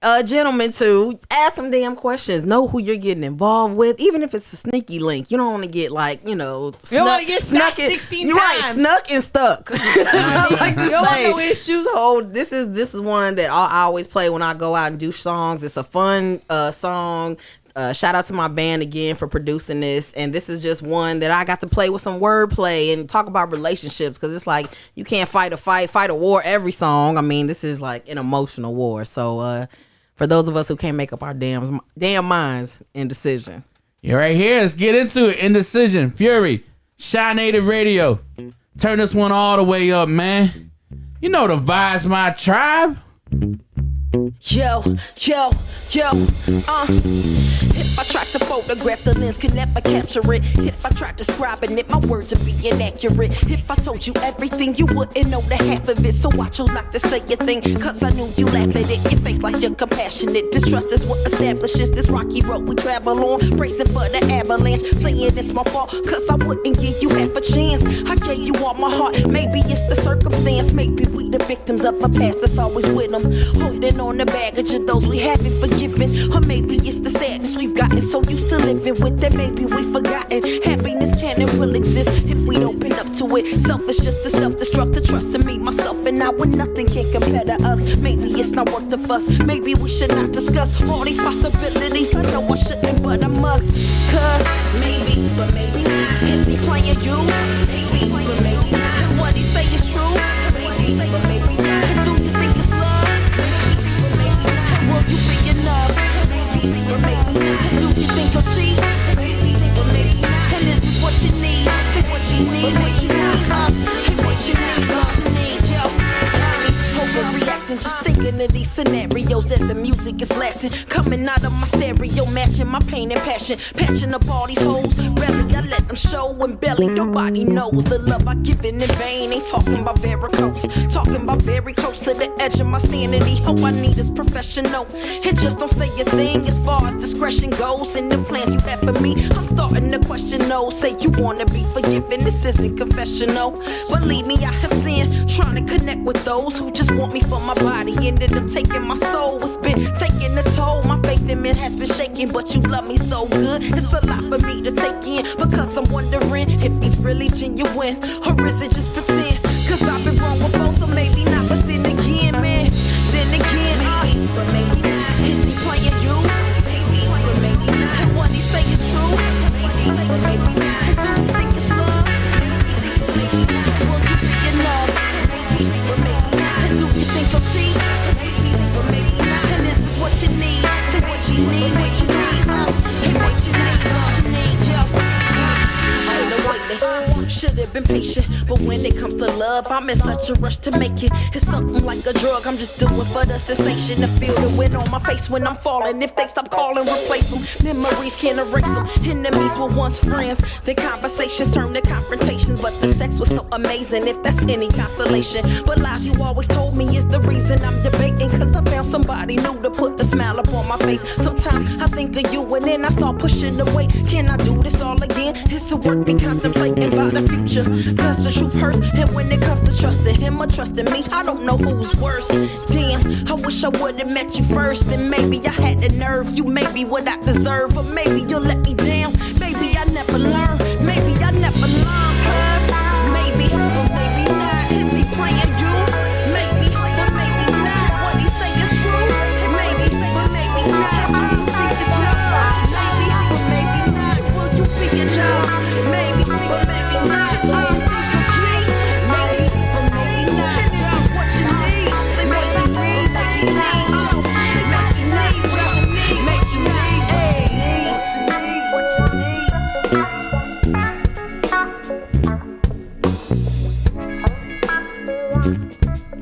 gentlemen to ask some damn questions. Know who you're getting involved with, even if it's a sneaky link. You don't want to get like, you know, You don't want to get shot 16 times. Right, snuck and stuck. I mean, you don't want no issues. So this is one that I always play when I go out and do songs. It's a fun song. Shout out to my band again for producing this, and this is just one that I got to play with some wordplay and talk about relationships, because it's like you can't fight a war every song. I mean, this is like an emotional war. So for those of us who can't make up our damn minds, Indecision. You're right here. Let's get into it. Indecision, Fury, Shy Native Radio. Turn this one all the way up, man. You know the vibes, my tribe. Yo. If I try to photograph, the lens can never capture it. If I try describing it, my words would be inaccurate. If I told you everything, you wouldn't know the half of it. So I chose not to say a thing, cause I knew you laugh at it. You fake like you're compassionate. Distrust is what establishes this rocky road we travel on. Bracing for the avalanche, saying it's my fault, cause I wouldn't give you half a chance. I gave you all my heart, maybe it's the circumstance. Maybe we the victims of a past that's always with them, holding on the baggage of those we haven't forgiven. Or maybe it's the sadness we've gotten so used to living with that maybe we've forgotten. Happiness can and will exist if we open up to it. Selfish just to self-destruct, to trust in me, myself, and I, when nothing can compare to us. Maybe it's not worth the fuss. Maybe we should not discuss all these possibilities. I know I shouldn't, but I must. Cause maybe, but maybe not. Is he playing you? Maybe, but maybe not. And what he say is true? Maybe, but maybe not. And do you think it's love? Maybe, but maybe not. Will you be enough? Maybe, but maybe not. And do you think you'll cheat? Maybe, but maybe not. And is this what you need? Say what you need, what you need. Hey, what you need, what you need, yo. Overreacting, just thinking of these scenarios as the music is blasting, coming out of my stereo, matching my pain and passion, patching up all these holes. Rarely I let them show, and barely nobody knows the love I given in vain. Ain't talking about varicose, talking about very close to the edge of my sanity. Hope I need is professional, and just don't say a thing as far as discretion goes. And the plans you have for me, I'm starting to question those. Say you wanna be forgiven, this isn't confessional. Believe me, I have sinned, trying to connect with those who just want me for my body. Ended up taking my soul, it's been taking a toll. My faith in it has been shaking, but you love me so good. It's a lot for me to take in, because I'm wondering if he's really genuine, or is it just pretend? Cause I've been wrong before, so maybe not. But then again, man, maybe, but maybe not. Is he playing you? Maybe, but maybe not. And what he say is true? Maybe, but maybe not. And do you think it's love? Maybe, but maybe not. Will you be enough? Maybe, but maybe not. And do you think you'll cheat? Maybe, but maybe not. And is this what you need? Say what you need, what you need. Hey, what you need, yo. Should have been patient, but when it comes to love, I'm in such a rush to make it. It's something like a drug, I'm just doing for the sensation. To feel the wind on my face when I'm falling. If they stop calling, replace them. Memories can't erase them. Enemies were once friends, then conversations turned to confrontations. But the sex was so amazing, if that's any consolation. But lies you always told me is the reason I'm debating, cause I found somebody new to put a smile upon my face. Sometimes I think of you and then I start pushing away. Can I do this all again? It's a work me contemplating about the future, cause the truth hurts. And when it comes to trusting him or trusting me, I don't know who's worse. Damn, I wish I would've met you first. Then maybe I had the nerve. You may be what I deserve, or maybe you'll let me down. Maybe I never learn, maybe I never learn. Cause maybe, but maybe not. Is he playing you? Maybe, but maybe not. What he say is true. Maybe, but maybe not. Do you think it's love? Maybe, but maybe not. Will you be in love? Maybe, but maybe not. Do you think you'll cheat? Maybe, but maybe not. And is this what you need? Say what you need, what you need. Say what you need, what you need, what you need. Hey, what you need,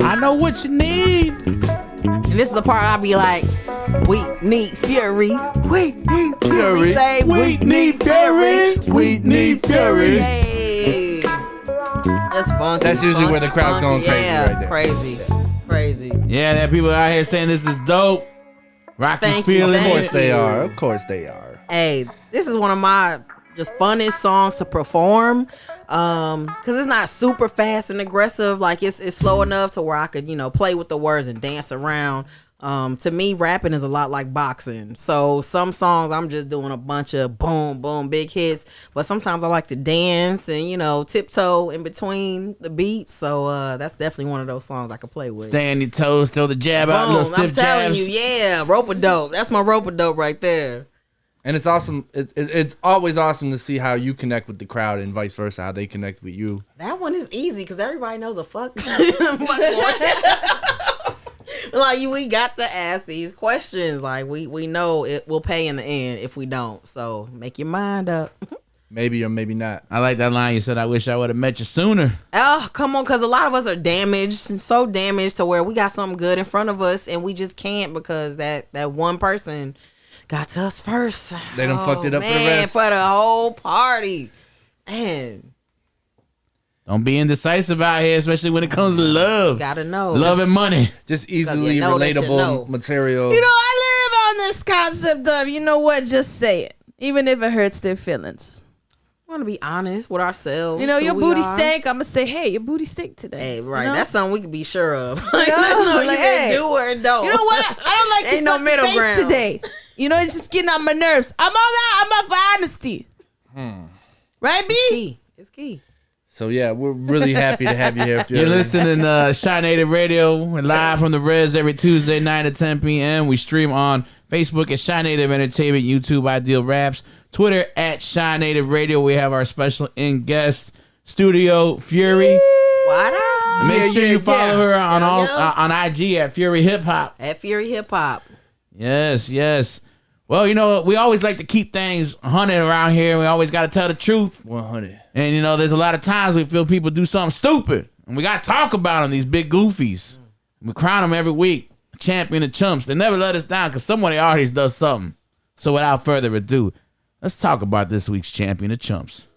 I know what you need. And this is the part I'll be like, we need fury. We need fury. Fury. Say We need fury. We need fury. Yay. That's funky. That's usually where the crowd's going crazy yeah, right there. Crazy. Yeah, there are people out here saying this is dope. Rocky's Thank you, feeling Of thank course it. they are. Of course they are. Hey, this is one of my just funnest songs to perform. Cause it's not super fast and aggressive. Like it's slow enough to where I could, play with the words and dance around. To me, rapping is a lot like boxing. So some songs I'm just doing a bunch of boom, boom, big hits. But sometimes I like to dance and, you know, tiptoe in between the beats. So that's definitely one of those songs I could play with. Stay on your toes, throw the jab out, little Boom, stiff I'm telling jabs. you, yeah, rope-a-dope. That's my rope-a-dope right there. And it's awesome. It's always awesome to see how you connect with the crowd and vice versa, how they connect with you. That one is easy because everybody knows a fuck. Like we got to ask these questions. Like we know it will pay in the end if we don't. So make your mind up. Maybe or maybe not. I like that line you said, I wish I would have met you sooner. Oh, come on, because a lot of us are damaged and so damaged to where we got something good in front of us and we just can't because that one person got to us first. They done fucked it up for the rest. For the whole party. Man. Don't be indecisive out here, especially when it comes to love. Gotta know. Love and money. Just easily you know that you relatable know. material. You know, I live on this concept of, you know what, just say it. Even if it hurts their feelings. We want to be honest with ourselves. You know, who your we booty are. stink. I'm going to say, hey, your booty stink today. Hey, right. You know? That's something we can be sure of. You know, you like, can hey, do or don't. You know what? I don't like Ain't your no fucking middle face ground. today. You know, it's just getting on my nerves. I'm all that. I'm up for honesty. Right, B? It's key. It's key. So yeah, we're really happy to have you here. You're listening to Shy Native Radio. We're live from the Res every Tuesday night at 10 p.m. We stream on Facebook at Shy Native Entertainment, YouTube Ideal Raps, Twitter at Shy Native Radio. We have our special in-guest Studio Fury. What up? Make sure you follow her on Yeah. on IG at Fury Hip Hop. At Fury Hip Hop. Yes, yes. Well, you know, we always like to keep things 100 around here. We always got to tell the truth. 100. And, you know, there's a lot of times we feel people do something stupid. And we got to talk about them, these big goofies. We crown them every week. Champion of chumps. They never let us down because somebody always does something. So without further ado, let's talk about this week's champion of chumps.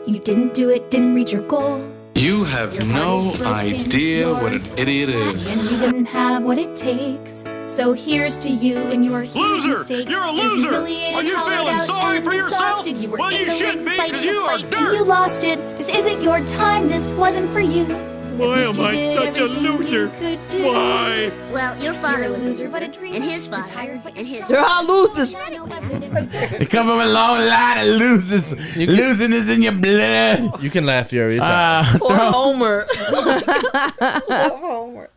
You didn't do it, didn't reach your goal. You have Your no heart is broken, idea you're what an idiot is. And you didn't have what it takes. So here's to you and your huge mistakes. You're a You're loser! humiliated, Are you hollowed feeling out, sorry and for yourself? exhausted. You were Well, in you the should ring be, fighting 'cause the you are fight, dirt. and you lost it. This isn't your time. This wasn't for you. Why At least am you I did such a everything you loser? could do. Why? Well, your You're father a was a loser, loser, but a dreamer. and his You're father, tired, but and you're his. strong. They're all losers. No evidence. They come from a long line of losers. Losing is in your blood. You can laugh, Fury. It's all right. Or Throw, Homer. Homer.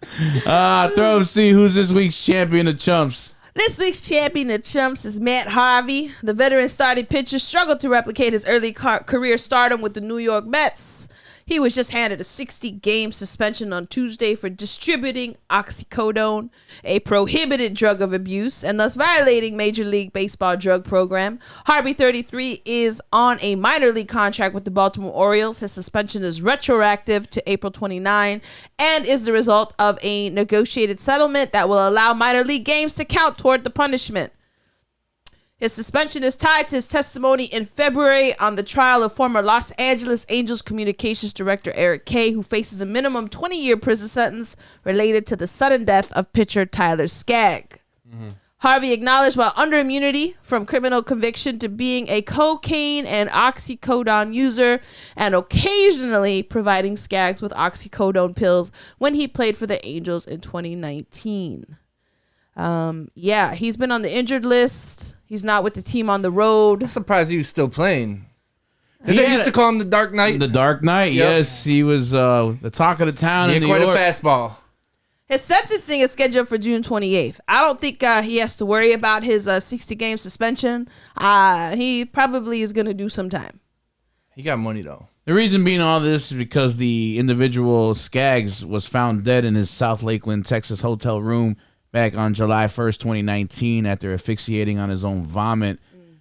throw see who's this week's champion of chumps. This week's champion of chumps is Matt Harvey. The veteran starting pitcher struggled to replicate his early career stardom with the New York Mets. He was just handed a 60-game suspension on Tuesday for distributing oxycodone, a prohibited drug of abuse, and thus violating Major League Baseball drug program. Harvey, 33, is on a minor league contract with the Baltimore Orioles. His suspension is retroactive to April 29 and is the result of a negotiated settlement that will allow minor league games to count toward the punishment. His suspension is tied to his testimony in February on the trial of former Los Angeles Angels communications director Eric Kay, who faces a minimum 20-year prison sentence related to the sudden death of pitcher Tyler Skaggs. Harvey acknowledged while under immunity from criminal conviction to being a cocaine and oxycodone user and occasionally providing Skaggs with oxycodone pills when he played for the Angels in 2019. Yeah, he's been on the injured list. He's not with the team on the road. I'm surprised he was still playing. Did He they had used to call him the Dark Knight? The Dark Knight, Yep. yes. He was the talk of the town He in had New quite York. a fastball. His sentencing is scheduled for June 28th. I don't think he has to worry about his 60-game suspension. He probably is going to do some time. He got money though. The reason being all this is because the individual Skaggs was found dead in his South Lakeland, Texas hotel room back on July 1st, 2019 after asphyxiating on his own vomit.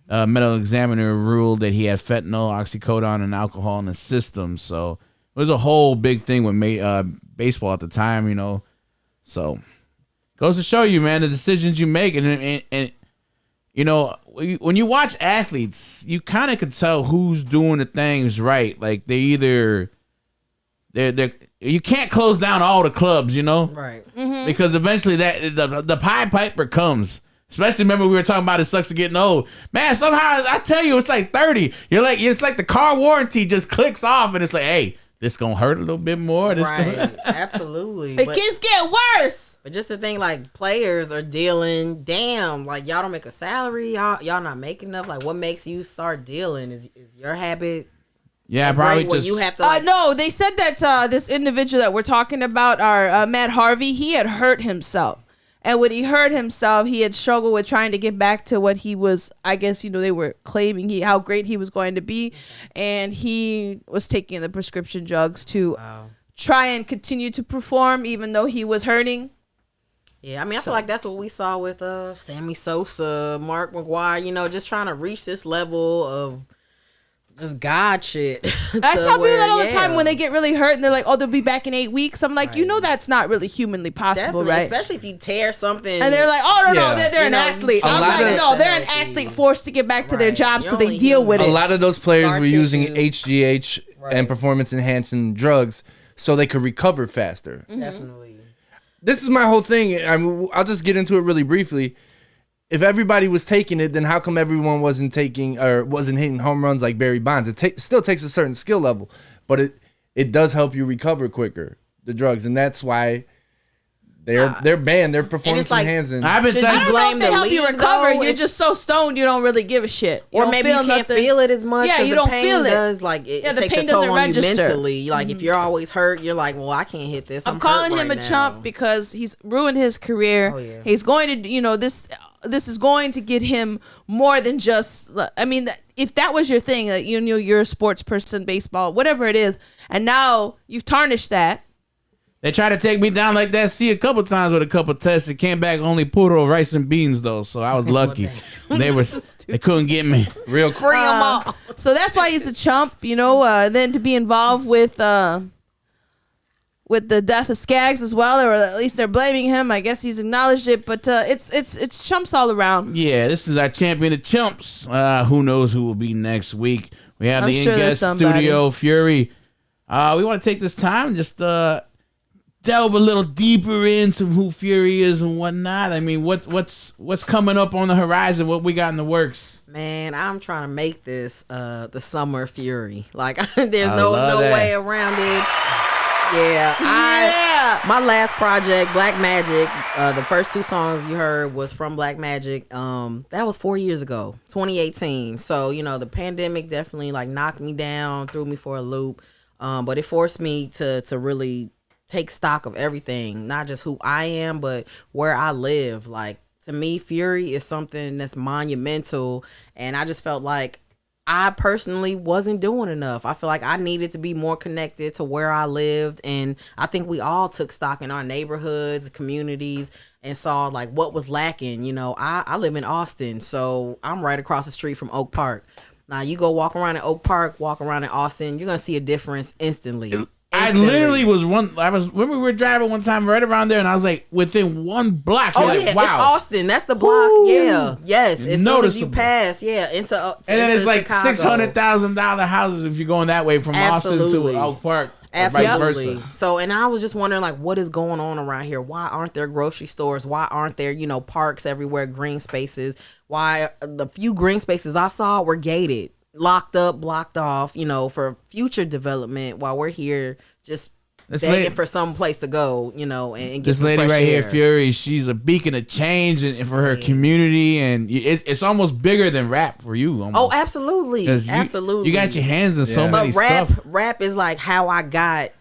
Medical examiner ruled that he had fentanyl, oxycodone, and alcohol in his system. So it was a whole big thing with baseball at the time, you know. So goes to show you, man, the decisions you make. And you know, when you watch athletes, you kind of can tell who's doing the things right. Like they're you can't close down all the clubs, you know? Right. Because eventually the Pied Piper comes. Especially remember we were talking about it sucks to getting old. Man, somehow I tell you it's like 30. You're like it's like the car warranty just clicks off and it's like, hey, this gonna hurt a little bit more. This Right. Absolutely. It But keeps getting worse. But just to think, like, players are dealing, damn, like, y'all don't make a salary, y'all not making enough. Like, what makes you start dealing? Is your habit? Yeah, probably where just. you have to. Like, no, they said that this individual that we're talking about, our Matt Harvey, he had hurt himself. And when he hurt himself, he had struggled with trying to get back to what he was, I guess, they were claiming how great he was going to be. And he was taking the prescription drugs to try and continue to perform, even though he was hurting. Yeah, I mean, I feel like that's what we saw with Sammy Sosa, Mark McGwire, just trying to reach this level of just God shit. I tell people that all the time when they get really hurt and they're like, oh, they'll be back in 8 weeks. I'm like, that's not really humanly possible, Definitely, right? Especially if you tear something. And they're like, oh, no, they're an athlete. I'm like, no, they're an athlete forced to get back to their job, so they deal with it. A lot of those players were using HGH and performance-enhancing drugs so they could recover faster. Definitely. This is my whole thing. I'll just get into it really briefly. If everybody was taking it, then how come everyone wasn't taking or wasn't hitting home runs like Barry Bonds? It still takes a certain skill level, but it does help you recover quicker, the drugs, and that's why they're banned. They're performance enhancing. I don't know if they help you recover. You're just so stoned you don't really give a shit. Or maybe you can't feel it as much. Yeah, you the don't pain feel it. Does, like, it the takes pain a toll doesn't on register. you mentally. Like, if you're always hurt, you're like, well, I can't hit this. I'm calling him a chump because he's ruined his career. Oh, yeah. He's going to, this is going to get him more than just. I mean, if that was your thing, you're a sports person, baseball, whatever it is, and now you've tarnished that. They tried to take me down like that. See, a couple times with a couple tests. It came back only puro, rice, and beans though, so I was lucky. They couldn't get me. Real free them all. So that's why he's a chump, Then to be involved with the death of Skaggs as well, or at least they're blaming him. I guess he's acknowledged it, but it's chumps all around. Yeah, this is our champion of chumps. Who knows who will be next week? We have the in-guest studio Fury. We want to take this time and just delve a little deeper into who Fury is and whatnot. I mean, what's coming up on the horizon? What we got in the works? Man, I'm trying to make this the summer Fury. Like, there's no way around it. Yeah, my last project, Black Magic, the first 2 songs you heard was from Black Magic. That was 4 years ago, 2018. So, the pandemic definitely like knocked me down, threw me for a loop. But it forced me to really take stock of everything, not just who I am, but where I live. Like, to me, Fury is something that's monumental, and I just felt like I personally wasn't doing enough. I feel like I needed to be more connected to where I lived, and I think we all took stock in our neighborhoods, communities, and saw like what was lacking. I live in Austin, so I'm right across the street from Oak Park. Now, you go walk around in Oak Park, walk around in Austin, you're gonna see a difference instantly. I literally was when we were driving one time right around there, and I was like, within 1 block. Oh, like, yeah, wow. it's Austin. That's the block. Ooh. Yeah, yes. As soon as you Noticeable. pass, into And then it's like Chicago. $600,000 houses if you're going that way from Austin to Oak Park. Or vice Absolutely. versa. So, and I was just wondering, like, what is going on around here? Why aren't there grocery stores? Why aren't there, parks everywhere, green spaces? Why the few green spaces I saw were gated, locked up, blocked off, for future development while we're here just begging for some place to go, and get this some lady fresh right air. here, Fury, she's a beacon of change and for her community, and it's almost bigger than rap for you. Almost. Oh, absolutely. 'Cause Absolutely. You got your hands in so many But stuff. rap is like how I got,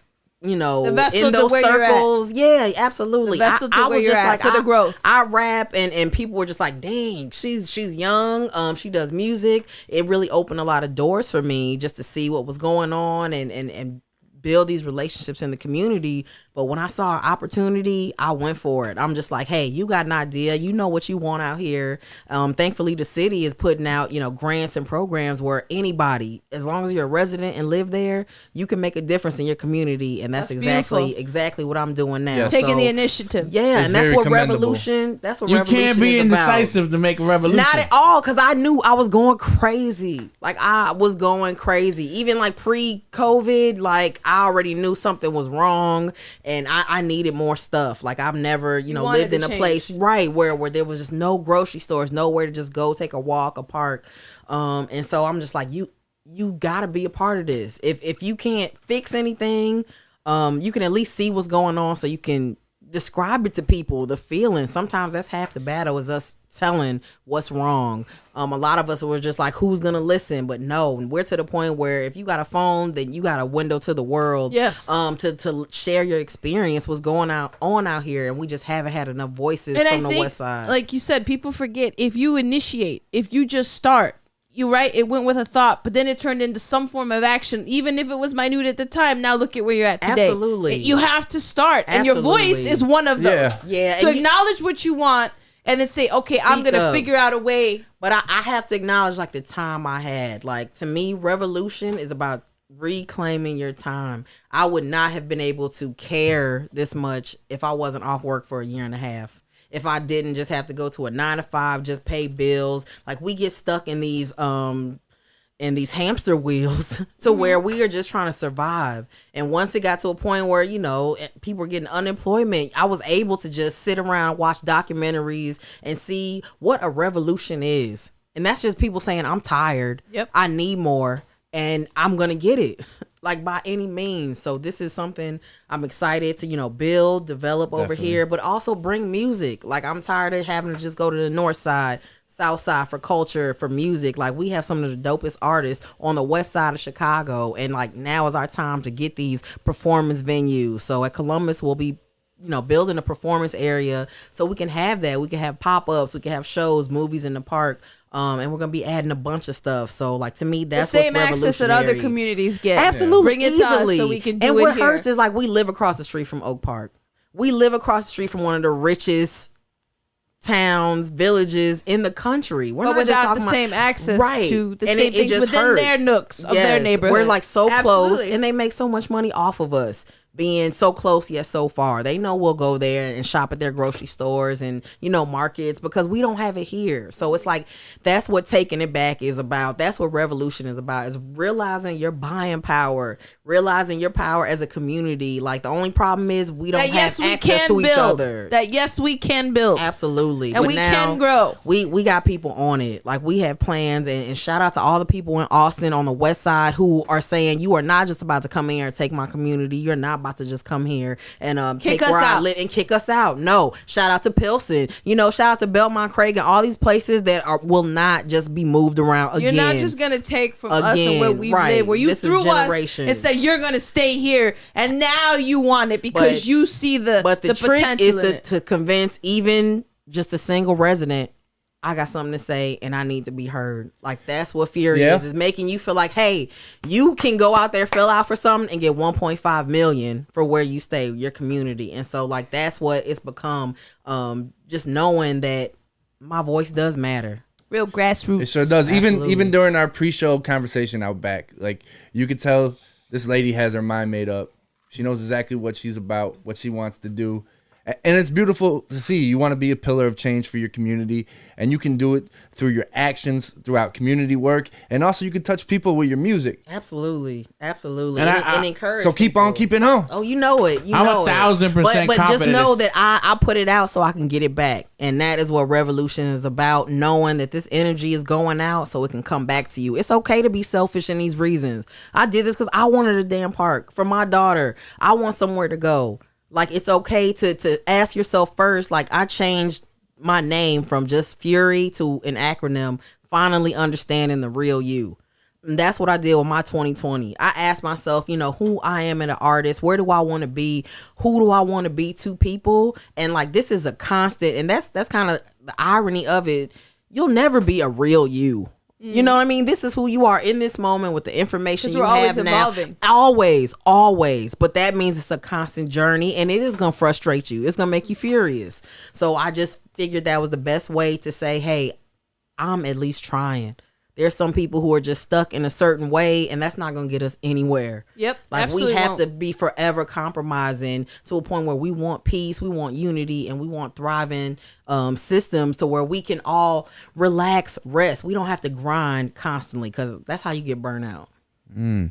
in vessel to those where you're at. circles. Yeah, absolutely. The vessel to I where was you're just at, like, to the growth. I rap and people were just like, dang, she's young. She does music. It really opened a lot of doors for me just to see what was going on and build these relationships in the community. But when I saw an opportunity, I went for it. I'm just like, hey, you got an idea. You know what you want out here. Thankfully, the city is putting out, grants and programs where anybody, as long as you're a resident and live there, you can make a difference in your community. And that's exactly what I'm doing now. Yes. Taking the initiative. Yeah, It's and that's very what commendable. revolution. That's what You revolution can't be is about. indecisive to make a revolution. Not at all, because I knew I was going crazy. Like, I was going crazy. Even like pre-COVID, like, I already knew something was wrong, and I needed more stuff. Like, I've never, wanted lived in to a change. place where there was just no grocery stores, nowhere to just go take a walk, a park. And so I'm just like, you gotta be a part of this. If you can't fix anything, you can at least see what's going on so you can describe it to people, the feeling. Sometimes that's half the battle, is us telling what's wrong. A lot of us were just like, who's gonna listen? But no, we're to the point where if you got a phone, then you got a window to the world. Yes. To share your experience, what's going on out here, and we just haven't had enough voices And from I the think, West Side. like you said, people forget, if you initiate, if you just start, you're right, it went with a thought, but then it turned into some form of action, even if it was minute at the time. Now look at where you're at today. Absolutely. You have to start, and your voice Absolutely. is one of those. Yeah, To and you- acknowledge what you want, and then say, okay, I'm Speak gonna up. figure out a way. But I have to acknowledge, like, the time I had. Like, to me, revolution is about reclaiming your time. I would not have been able to care this much if I wasn't off work for a year and a half. If I didn't just have to go to a 9 to 5, just pay bills. Like, we get stuck in these hamster wheels to where we are just trying to survive. And once it got to a point where, you know, people were getting unemployment, I was able to just sit around, watch documentaries, and see what a revolution is. And that's just people saying, I'm tired. Yep. I need more, and I'm going to get it, like, by any means. So this is something I'm excited to, you know, build, develop over here, but also bring music. Like, I'm tired of having to just go to the north side, south side for culture, for music. Like, we have some of the dopest artists on the west side of Chicago, and like, now is our time to get these performance venues. So at Columbus, we'll be, you know, building a performance area so we can have that. We can have pop-ups, we can have shows, movies in the park. And we're gonna be adding a bunch of stuff. So, like, to me, that's The same what's access that other communities get. Absolutely, Bring it to us easily. so we can do and it what here. hurts is, like, we live across the street from Oak Park. We live across the street from one of the richest towns, villages in the country. We're But not just without talking the about, same access right. to the And same it things just within hurts. their nooks of their Yes, neighborhood. We're like so close, Absolutely. and they make so much money off of us being so close yet so far. They know we'll go there and shop at their grocery stores and, you know, markets, because we don't have it here. So it's like, that's what taking it back is about. That's what revolution is about, is realizing your buying power, realizing your power as a community. Like, the only problem is we don't That yes, have we access can to each build. other. That yes, we can build. Absolutely. And But we now, can grow. We got people on it. Like, we have plans, and shout out to all the people in Austin on the west side who are saying, you are not just about to come in here and take my community. You're not about to just come here and Kick take us where I out. live and kick us out. No. Shout out to Pilsen. You know, shout out to Belmont Craig and all these places that will not just be moved around again. You're not just gonna take from us and Again, where we right. live, where you This is threw us generations. and said you're gonna stay here, and now you want it because But- you see the trick potential is in it. to convince even just a single resident, I got something to say and I need to be heard. Like, that's what Fury is making you feel like, hey, you can go out there, fill out for something, and get 1.5 million for where you stay, your community. And so, like, that's what it's become. Just knowing that my voice does matter. Real grassroots. It sure does. Absolutely. Even during our pre-show conversation out back, like, you could tell this lady has her mind made up. She knows exactly what she's about, what she wants to do. And it's beautiful to see. You want to be a pillar of change for your community, and you can do it through your actions, throughout community work, and also you can touch people with your music. Absolutely. Absolutely. And And encourage So keep on keeping on. Oh, you know it. You I'm know 1,000% But just confident know it's- that I put it out so I can get it back. And that is what revolution is about, knowing that this energy is going out so it can come back to you. It's okay to be selfish in these reasons. I did this because I wanted a damn park for my daughter. I want somewhere to go. Like, it's okay to ask yourself first. Like, I changed my name from just Fury to an acronym, finally understanding the real you. And that's what I did with my 2020. I asked myself, you know, who I am as an artist. Where do I want to be? Who do I want to be to people? And, like, this is a constant. And that's kind of the irony of it. You'll never be a real you. You know what I mean? This is who you are in this moment with the information 'Cause you we're always have now. evolving. Always. But that means it's a constant journey, and it is going to frustrate you. It's going to make you furious. So I just figured that was the best way to say, hey, I'm at least trying. There's some people who are just stuck in a certain way, and that's not going to get us anywhere. Yep, Like, absolutely we have won't. to be forever compromising to a point where we want peace, we want unity, and we want thriving systems to where we can all relax, rest. We don't have to grind constantly, because that's how you get burnt out. We're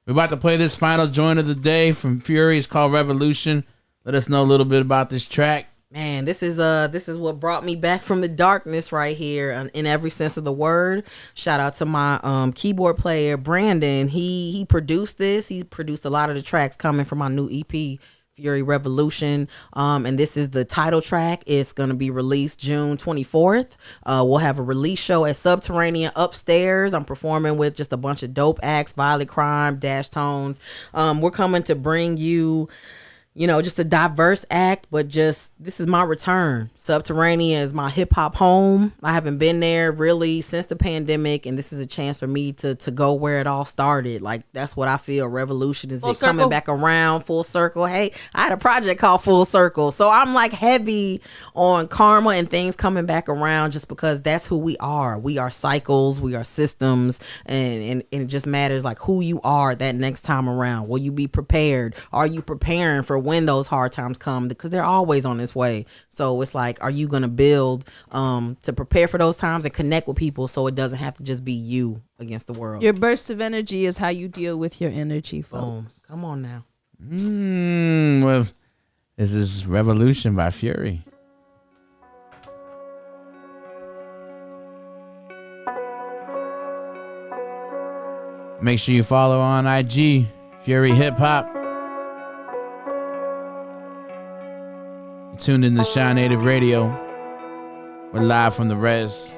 about to play this final joint of the day from Fury. It's called Revolution. Let us know a little bit about this track. Man, this is what brought me back from the darkness right here, in every sense of the word. Shout out to my keyboard player Brandon. He produced this. He produced a lot of the tracks coming from my new EP, Fury Revolution. And this is the title track. It's going to be released June 24th. We'll have a release show at Subterranean upstairs. I'm performing with just a bunch of dope acts, Violent Crime, Dash Tones. We're coming to bring you, just a diverse act, but just this is my return. Subterranean is my hip hop home. I haven't been there really since the pandemic, and this is a chance for me to go where it all started. Like, that's what I feel. Revolution is it coming back around full circle. Hey, I had a project called Full Circle, so I'm like heavy on karma and things coming back around, just because that's who we are. We are cycles, we are systems, and it just matters like who you are that next time around. Will you be prepared? Are you preparing for when those hard times come, because they're always on this way? So it's like, are you going to build to prepare for those times and connect with people so it doesn't have to just be you against the world? Your burst of energy is how you deal with your energy, folks. Come on now. Well, this is Revolution by Fury. Make sure you follow on IG, Fury Hip Hop. Tuned in to Shine Native Radio. We're live from the res.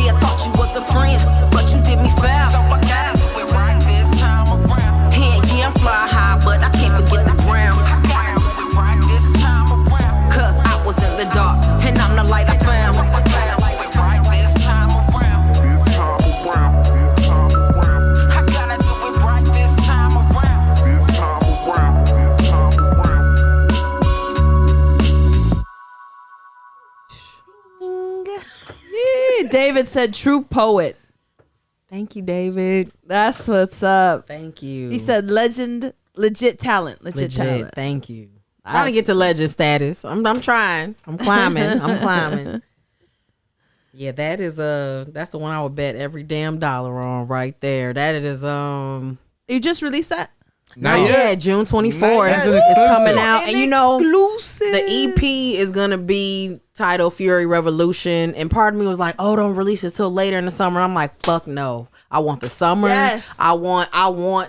Yeah, Thought you was a friend, but you did me foul. So I gotta do it right this time around. Yeah, I'm fly high, but I can't forget the ground. I gotta do it right this time around. Cause I was in the dark, and I'm the light I found. So I gotta do it right this time around. I gotta do it right this time around. Yeah, David said true poet. Thank you, David. That's what's up. Thank you. He said legit talent. Legit talent. Thank you. Trying to get to legend status. I'm trying. I'm climbing. I'm climbing. Yeah, that's the one I would bet every damn dollar on right there. That is You just released that? Not yet. June 24th It's is coming out. And you know, exclusive. the EP is gonna be titled Fury Revolution. And part of me was like, oh, don't release it till later in the summer. I'm like, fuck no. I want the summer. Yes. I want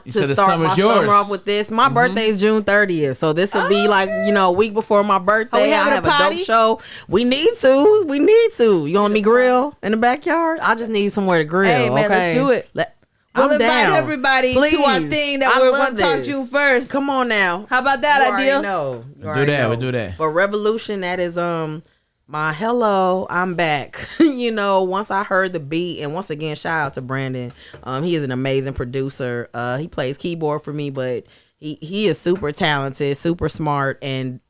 You to said the start my summer's yours. summer off with this. My birthday is June 30th. So this will be like, a week before my birthday. I having have a a party? dope show. We need to. You want me grill in the backyard? I just need somewhere to grill. Hey, man, let's okay? do it. We'll I'm invite down. everybody to our Please. thing that I we're love going to talk this. June 1st. Come on now. How about that You idea? already know. You We'll already do that. know. We'll do that. But Revolution, that is my hello, I'm back. Once I heard the beat, and once again, shout out to Brandon. He is an amazing producer. He plays keyboard for me, but he is super talented, super smart, and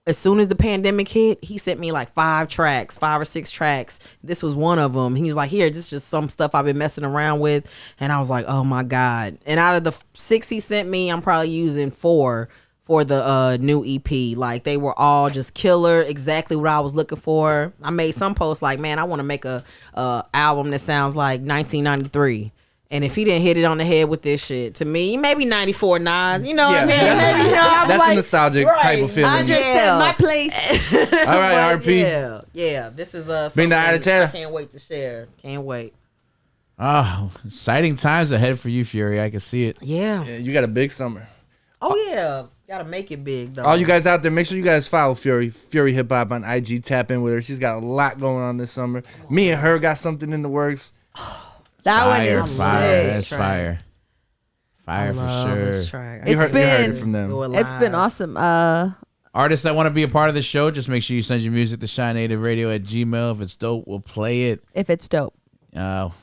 as soon as the pandemic hit, he sent me like 5 or 6 tracks. This was one of them. He's like, here, this is just some stuff I've been messing around with. And I was like, oh my God. And out of the 6 he sent me, I'm probably using 4 for the new EP. Like, they were all just killer, exactly what I was looking for. I made some posts like, man, I want to make a album that sounds like 1993. And if he didn't hit it on the head with this shit, to me, maybe 94 Nas. You know what I mean? That's a nostalgic type of feeling. I just said my place. All right, RP. Yeah. This is Bring the something attitude. I can't wait to share. Can't wait. Oh, exciting times ahead for you, Fury. I can see it. Yeah. Yeah, you got a big summer. Oh yeah. Gotta make it big though. All you guys out there, make sure you guys follow Fury Hip Hop on IG. Tap in with her. She's got a lot going on this summer. Me and her got something in the works. That one Fire, is fire. this That's track. fire. Fire for sure. You heard it from them. It's been awesome. Artists that want to be a part of the show, just make sure you send your music to ShineNativeRadio@gmail. If it's dope, we'll play it. If it's dope. Got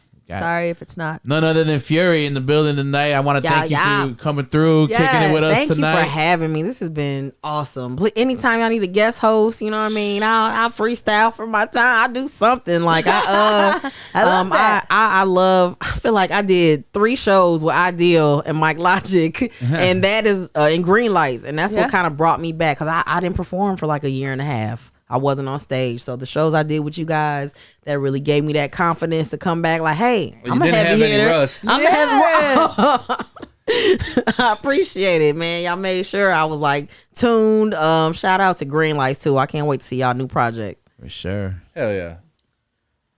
Sorry if it's not. none other than Fury in the building tonight. I want to Yeah, thank you yeah. for coming through, kicking it with us Thank tonight. you for having me. This has been awesome. Anytime y'all need a guest host, you know what I mean? I'll freestyle for my time. I'll do something. Like I love that. I feel like I did 3 shows with Ideal and Mike Logic, and that is in Green Lights, and that's Yeah. what kind of brought me back, because I didn't perform for like a year and a half. I wasn't on stage. So the shows I did with you guys, that really gave me that confidence to come back like, hey, Well, I'm you a didn't heavy have any hitter. rust. I'm a heavy I appreciate it, man. Y'all made sure I was like tuned. Shout out to Green Lights too. I can't wait to see y'all new project. For sure. Hell yeah.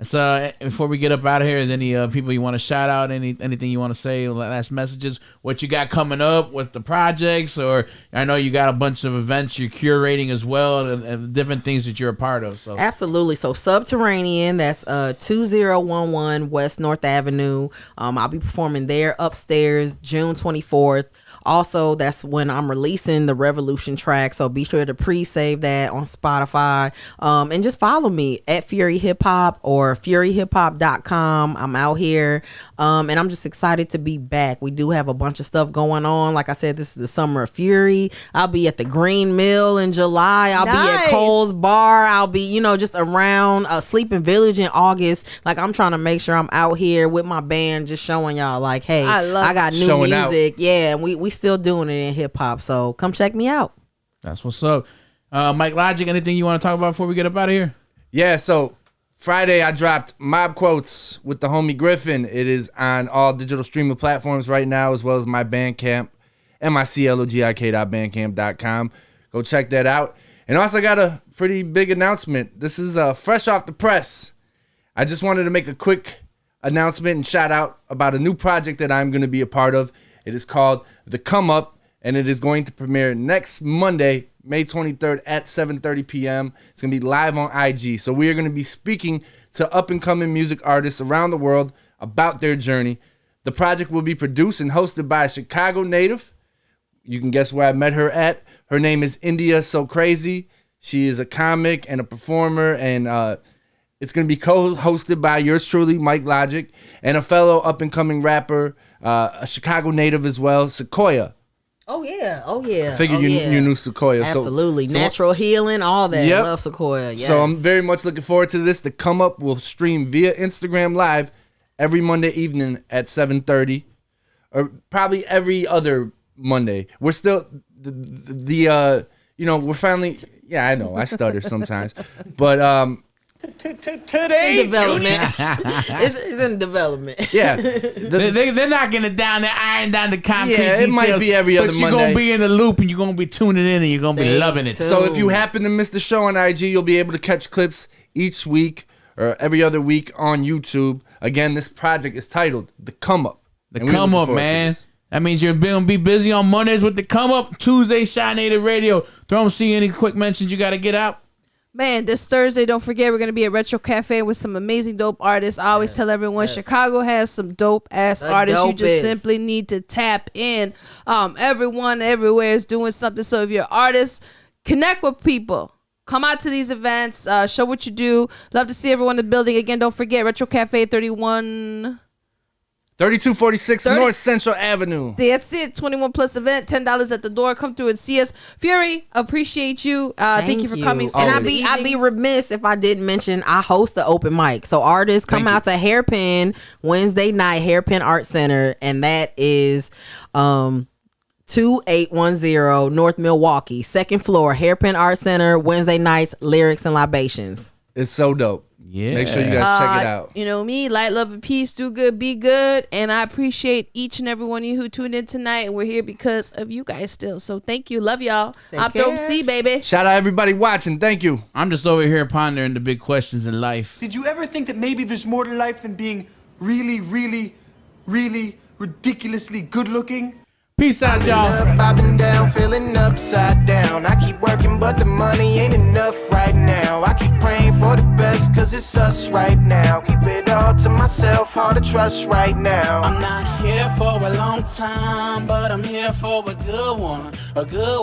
So before we get up out of here, is any people you want to shout out? Anything you want to say? Last messages? What you got coming up with the projects? Or I know you got a bunch of events you're curating as well, and different things that you're a part of. So Absolutely. So Subterranean, that's 2011 West North Avenue. I'll be performing there upstairs June 24th. Also, that's when I'm releasing the Revolution track. So be sure to pre-save that on Spotify. And just follow me at Fury Hip Hop or furyhiphop.com. I'm out here. And I'm just excited to be back. We do have a bunch of stuff going on. Like I said, this is the Summer of Fury. I'll be at the Green Mill in July. I'll be at Cole's Bar. I'll be, just around Sleeping Village in August. Like, I'm trying to make sure I'm out here with my band, just showing y'all like, hey, I got new Showing out. music. Yeah, and we still doing it in hip hop. So come check me out. that's what's up. Mike Logic, anything you want to talk about before we get up out of here? Yeah, so Friday I dropped Mob Quotes with the homie Griffin. It is on all digital streaming platforms right now, as well as my Bandcamp, MICLOGIK.bandcamp.com. Go check that out. And also got a pretty big announcement. This is fresh off the press. I just wanted to make a quick announcement and shout out about a new project that I'm going to be a part of. It is called The Come Up. and it is going to premiere next Monday, May 23rd at 7:30 p.m. It's going to be live on IG. So we are going to be speaking to up-and-coming music artists around the world about their journey. The project will be produced and hosted by a Chicago native. You can guess where I met her at. Her name is India So Crazy. She is a comic and a performer, and it's going to be co-hosted by yours truly, Mike Logic, and a fellow up-and-coming rapper, a Chicago native as well, Sequoia. Oh yeah. I figured you knew Sequoia. Absolutely. So Natural healing, all that. Yep. Love Sequoia. Yes. So I'm very much looking forward to this. The Come Up will stream via Instagram Live every Monday evening at 7:30, or probably every other Monday. We're still we're finally. Yeah, I know I stutter sometimes, but in development. it's in development. Yeah, they're knocking it down. They're ironing down the concrete it details, might be every other but Monday. you're gonna be in the loop and you're gonna be tuning in and you're gonna be loving it. So if you happen to miss the show on IG, you'll be able to catch clips each week or every other week on YouTube. Again, this project is titled The Come Up. The Come Up, man. That means you're gonna be busy on Mondays with the Come Up. Tuesday, Shy Native Radio. Throw see any quick mentions you gotta get out. Man, this Thursday, don't forget, we're going to be at Retro Cafe with some amazing dope artists. I always tell everyone, Chicago has some dope-ass artists. You just simply need to tap in. Everyone everywhere is doing something. So if you're an artist, connect with people. Come out to these events. Show what you do. Love to see everyone in the building. Again, don't forget, Retro Cafe 3246 North Central Avenue. That's it. 21 plus event. $10 at the door. Come through and see us. Fury, appreciate you. Thank you for coming. And I'd be remiss if I didn't mention I host the open mic. So artists come out to Hairpin Wednesday night, Hairpin Art Center, and that is 2810 North Milwaukee, second floor, Hairpin Art Center. Wednesday nights, Lyrics and Libations. It's so dope. Yeah. Make sure you guys check it out. You know me, light, love, and peace. Do good, be good. And I appreciate each and every one of you who tuned in tonight. We're here because of you guys still. So thank you. Love y'all. Opto MC, baby. Shout out everybody watching. Thank you. I'm just over here pondering the big questions in life. Did you ever think that maybe there's more to life than being really, really, really ridiculously good looking? Peace out, y'all. I've been down, feeling upside down. I keep working, but the money ain't enough right now. I keep praying for the best, cause it's us right now. Keep it all to myself, hard to trust right now. I'm not here for a long time, but I'm here for a good one. A good